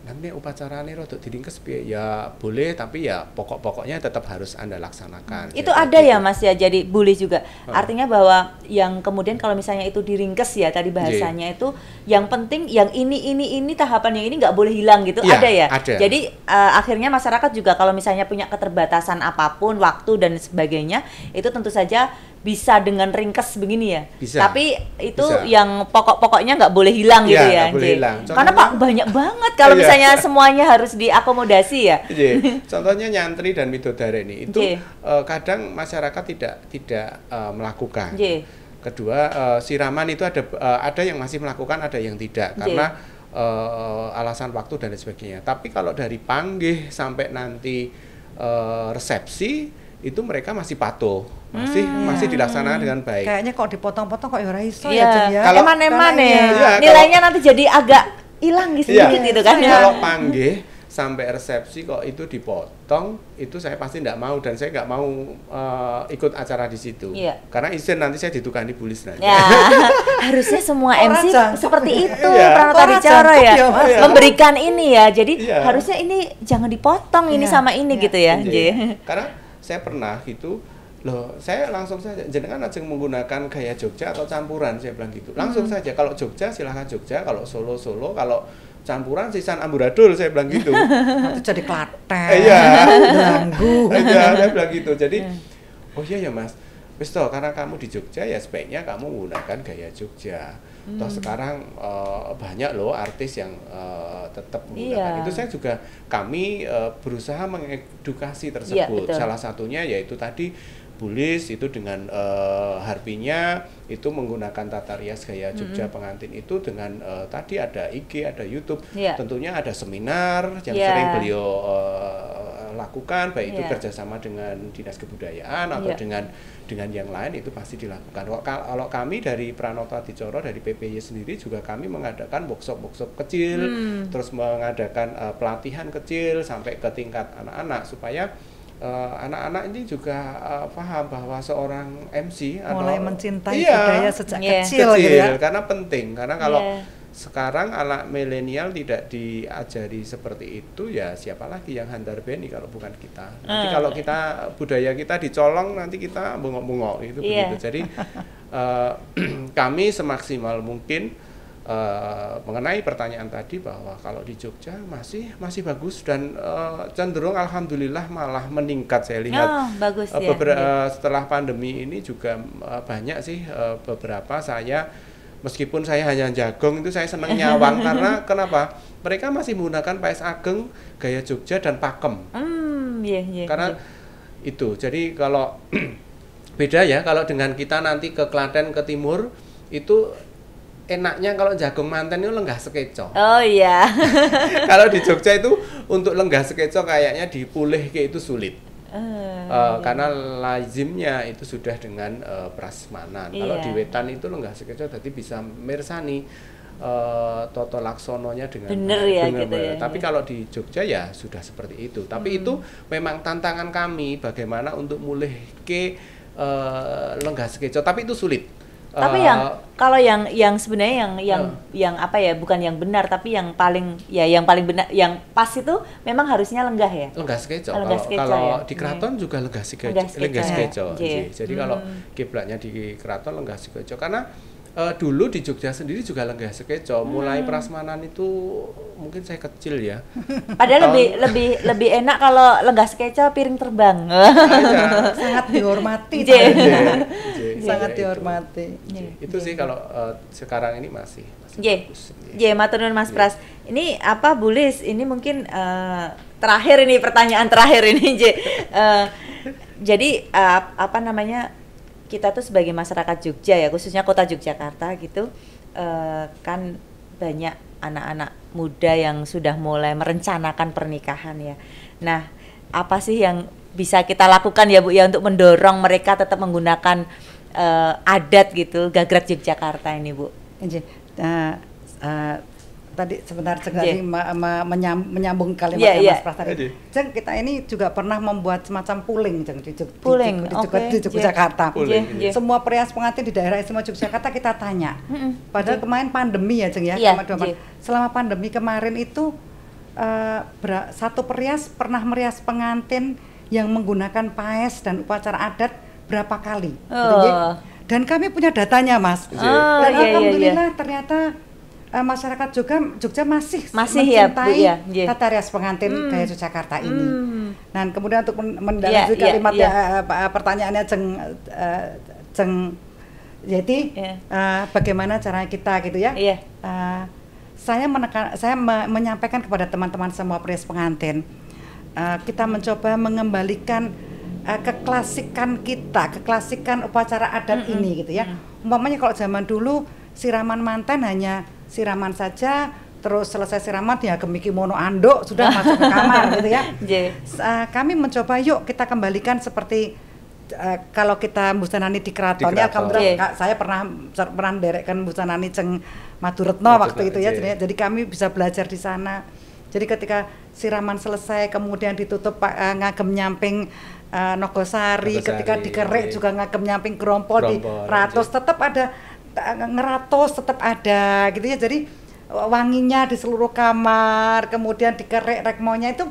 Nanti upacarane rodok diringkes piye? Ya boleh, tapi ya pokok-pokoknya tetap harus Anda laksanakan. Itu Jadi ada ya gitu. Mas ya, jadi boleh juga. Artinya bahwa yang kemudian kalau misalnya itu diringkes ya tadi bahasanya itu yang penting yang ini tahapan yang ini nggak boleh hilang gitu. Iya, ada ya. ada. Jadi akhirnya masyarakat juga kalau misalnya punya keterbatasan apapun waktu dan sebagainya itu tentu saja bisa dengan ringkes begini ya. Bisa. Tapi itu Bisa. yang pokok-pokoknya nggak boleh hilang gitu Iya, ya. nggak boleh J. hilang. Karena Contohnya- Pak banyak banget kalau Iya. misalnya semuanya harus diakomodasi ya. Iya. Contohnya nyantri dan midodare itu Iya. kadang masyarakat tidak melakukan. Iya. Kedua, siraman itu ada yang masih melakukan, ada yang tidak Iya. karena alasan waktu dan lain sebagainya. Tapi kalau dari panggih sampai nanti resepsi itu mereka masih patuh, masih dilaksanakan dengan baik. Kayaknya kok dipotong-potong kok ya ora iso Iya. ya, Jeng ya. Kalau- Eman-eman Karena ya. iya, Nilainya nanti jadi agak hilang gitu Iya. sedikit gitu kan. Kalau panggih sampai resepsi kok itu dipotong, itu saya pasti tidak mau dan saya nggak mau ikut acara di situ. Iya. Karena izin nanti saya ditukani bulis nanti. Ya, harusnya semua Orang MC jangkep. seperti itu Iya. Pranata Orang Adicara jangkep ya, ya, Mas. memberikan ini ya. Jadi Iya. harusnya ini jangan dipotong ini Iya. sama ini Iya. gitu ya. Iya. J. Karena saya pernah gitu, loh saya langsung saja, jenengan aja menggunakan gaya Jogja atau campuran, saya bilang gitu. Langsung saja, kalau Jogja silahkan Jogja, kalau Solo, kalau campuran sisan amburadul, saya bilang gitu. Itu jadi klaten. Iya. Ganggu. Iya, saya bilang gitu. Jadi, oh iya ya Mas, wis toh, karena kamu di Jogja ya sebaiknya kamu menggunakan gaya Jogja. Toh sekarang banyak loh artis yang tetap menggunakan Iya. itu. Saya juga kami berusaha mengedukasi Iya, tersebut. betul. Salah satunya yaitu tadi Bulis itu dengan harpinya itu menggunakan tata rias gaya Jogja pengantin itu dengan tadi ada IG, ada YouTube, tentunya ada seminar yang sering beliau lakukan, baik itu kerjasama dengan Dinas Kebudayaan atau dengan yang lain itu pasti dilakukan. Kalau kami dari Pranoto Adicoro dari PPY sendiri juga kami mengadakan workshop kecil, terus mengadakan pelatihan kecil sampai ke tingkat anak-anak supaya anak-anak ini juga paham bahwa seorang MC mulai mencintai budaya sejak kecil gitu ya. Karena penting, karena kalau sekarang anak milenial tidak diajari seperti itu, ya siapa lagi yang handar beni kalau bukan kita. Nanti kalau kita budaya kita dicolong, nanti kita bengok-bengok itu begitu. Jadi kami semaksimal mungkin mengenai pertanyaan tadi bahwa kalau di Jogja masih bagus dan cenderung alhamdulillah malah meningkat saya lihat. Bagus setelah pandemi ini juga banyak sih beberapa meskipun saya hanya jagong itu saya senang nyawang karena kenapa? Mereka masih menggunakan paes ageng gaya Jogja dan pakem. Karena itu. Jadi kalau beda ya kalau dengan kita nanti ke Klaten ke timur itu enaknya kalau jagung manten itu lenggah sekeco. Oh iya. Kalau di Jogja itu untuk lenggah sekeco kayaknya dipulih kayak itu sulit. Karena lazimnya itu sudah dengan prasmanan. Kalau di Wetan itu lenggah sekeco jadi bisa mirsani Toto Laksononya dengan bener gitu ya. Tapi kalau di Jogja ya sudah seperti itu. Tapi itu memang tantangan kami bagaimana untuk mulih ke lenggah sekeco. Tapi itu sulit. Tapi kalau yang sebenarnya yang apa ya, bukan yang benar tapi yang paling benar yang pas itu memang harusnya lenggah ya. Lenggah sekeco. Kalau di keraton juga lenggah sekeco. Jadi kalau kiblatnya di keraton lenggah sekeco karena dulu di Jogja sendiri juga lenggah sekeco. Mulai prasmanan itu mungkin saya kecil ya. Padahal lebih enak kalau lenggah sekeco piring terbang. Sangat dihormati. Sangat dihormati. Itu sih kalau sekarang ini masih bagus. Matur nuwun Mas Pras. Ini apa Bulis? Ini mungkin terakhir ini pertanyaan terakhir ini jadi apa namanya? Kita tuh sebagai masyarakat Jogja ya, khususnya kota Yogyakarta gitu, kan banyak anak-anak muda yang sudah mulai merencanakan pernikahan ya. Nah, apa sih yang bisa kita lakukan ya Bu ya untuk mendorong mereka tetap menggunakan adat gitu, gagrak Yogyakarta ini Bu? Tadi sebentar tadi menyambung kalimat Mas Pras tadi. Jeng, kita ini juga pernah membuat semacam pooling di Yogyakarta. Semua perias pengantin di daerah istimewa Yogyakarta kita tanya. Padahal kemarin pandemi ya Jeng ya. Selama pandemi kemarin itu satu perias pernah merias pengantin yang menggunakan paes dan upacara adat berapa kali. Dan kami punya datanya Mas. Dan alhamdulillah ternyata masyarakat Jogja masih mencintai tata rias pengantin gaya Yogyakarta ini. Dan kemudian untuk mendalam kalimatnya pertanyaannya Jeng Yeti, bagaimana cara kita gitu ya? Saya menyampaikan kepada teman-teman semua perias pengantin, kita mencoba mengembalikan keklasikan upacara adat ini gitu ya. Umpamanya kalau zaman dulu siraman manten hanya siraman saja, terus selesai siraman ya kimono anduk sudah masuk ke kamar gitu ya. Kami mencoba yuk kita kembalikan seperti kalau kita busanani di keraton ya, saya pernah derekkan busanani Ceng Maduretno waktu itu ya. Jadi kami bisa belajar di sana. Jadi ketika siraman selesai kemudian ditutup ngagem nyamping Nogosari, ketika dikerek juga ngagem nyamping Grompol di Ratos, tetap ada ngeratos, tetap ada gitu ya. Jadi wanginya di seluruh kamar, kemudian dikerek rekmonya itu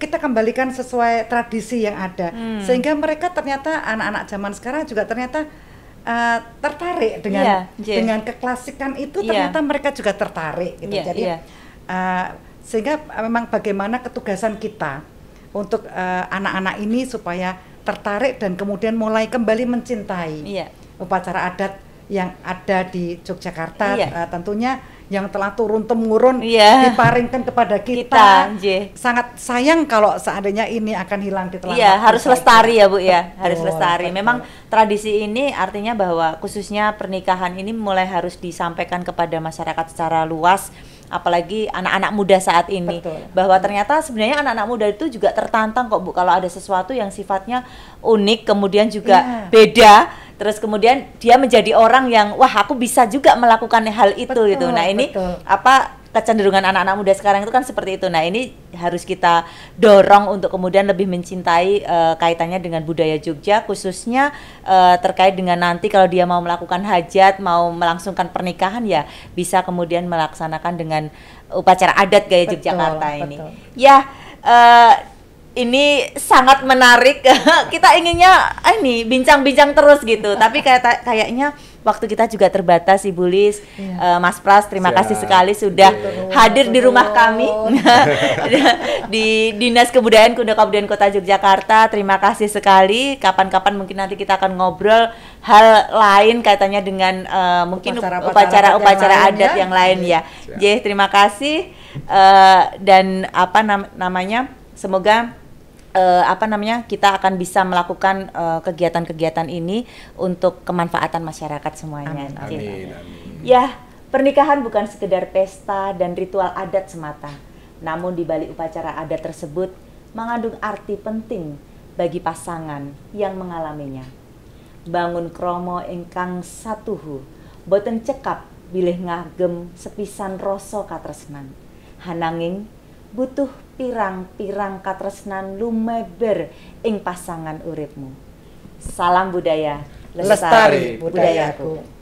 kita kembalikan sesuai tradisi yang ada. Sehingga mereka ternyata anak-anak zaman sekarang juga ternyata tertarik dengan keklasikan itu, ternyata mereka juga tertarik gitu. Jadi sehingga memang bagaimana ketugasan kita untuk anak-anak ini supaya tertarik dan kemudian mulai kembali mencintai upacara adat yang ada di Yogyakarta. Tentunya yang telah turun temurun Iya. diparingkan kepada Kita, kita. J. Sangat sayang kalau seandainya ini akan hilang di telan Iya, waktu harus saja. lestari ya Bu ya, harus Betul, lestari. betul. Memang tradisi ini artinya bahwa khususnya pernikahan ini mulai harus disampaikan kepada masyarakat secara luas, apalagi anak-anak muda saat ini. Betul. Bahwa ternyata sebenarnya anak-anak muda itu juga tertantang kok Bu kalau ada sesuatu yang sifatnya unik, kemudian juga Iya. beda. Terus kemudian dia menjadi orang yang wah aku bisa juga melakukan hal itu Betul, gitu. Nah ini betul. apa kecenderungan anak-anak muda sekarang itu kan seperti itu. Nah ini harus kita dorong untuk kemudian lebih mencintai kaitannya dengan budaya Jogja, khususnya terkait dengan nanti kalau dia mau melakukan hajat, mau melangsungkan pernikahan ya bisa kemudian melaksanakan dengan upacara adat gaya Betul, Yogyakarta ini. betul. Ya. Ini sangat menarik. Kita inginnya ini bincang-bincang terus gitu. Tapi kayaknya waktu kita juga terbatas, Ibu Lis. Mas Pras, terima kasih sekali sudah hadir di rumah kami di Dinas Kebudayaan Kabupaten Kota Yogyakarta. Terima kasih sekali. Kapan-kapan mungkin nanti kita akan ngobrol hal lain kaitannya dengan mungkin upacara adat yang lain ya. J, terima kasih. Dan apa namanya? Semoga kita akan bisa melakukan kegiatan-kegiatan ini untuk kemanfaatan masyarakat semuanya. Amin. Ya, pernikahan bukan sekedar pesta dan ritual adat semata. Namun di balik upacara adat tersebut mengandung arti penting bagi pasangan yang mengalaminya. Bangun kromo ingkang satuhu, boten cekap bilih ngagem sepisan rasa katresnan. Hananging butuh pirang-pirang katresnan lumeber ing pasangan uripmu. Salam budaya, Lestari budayaku.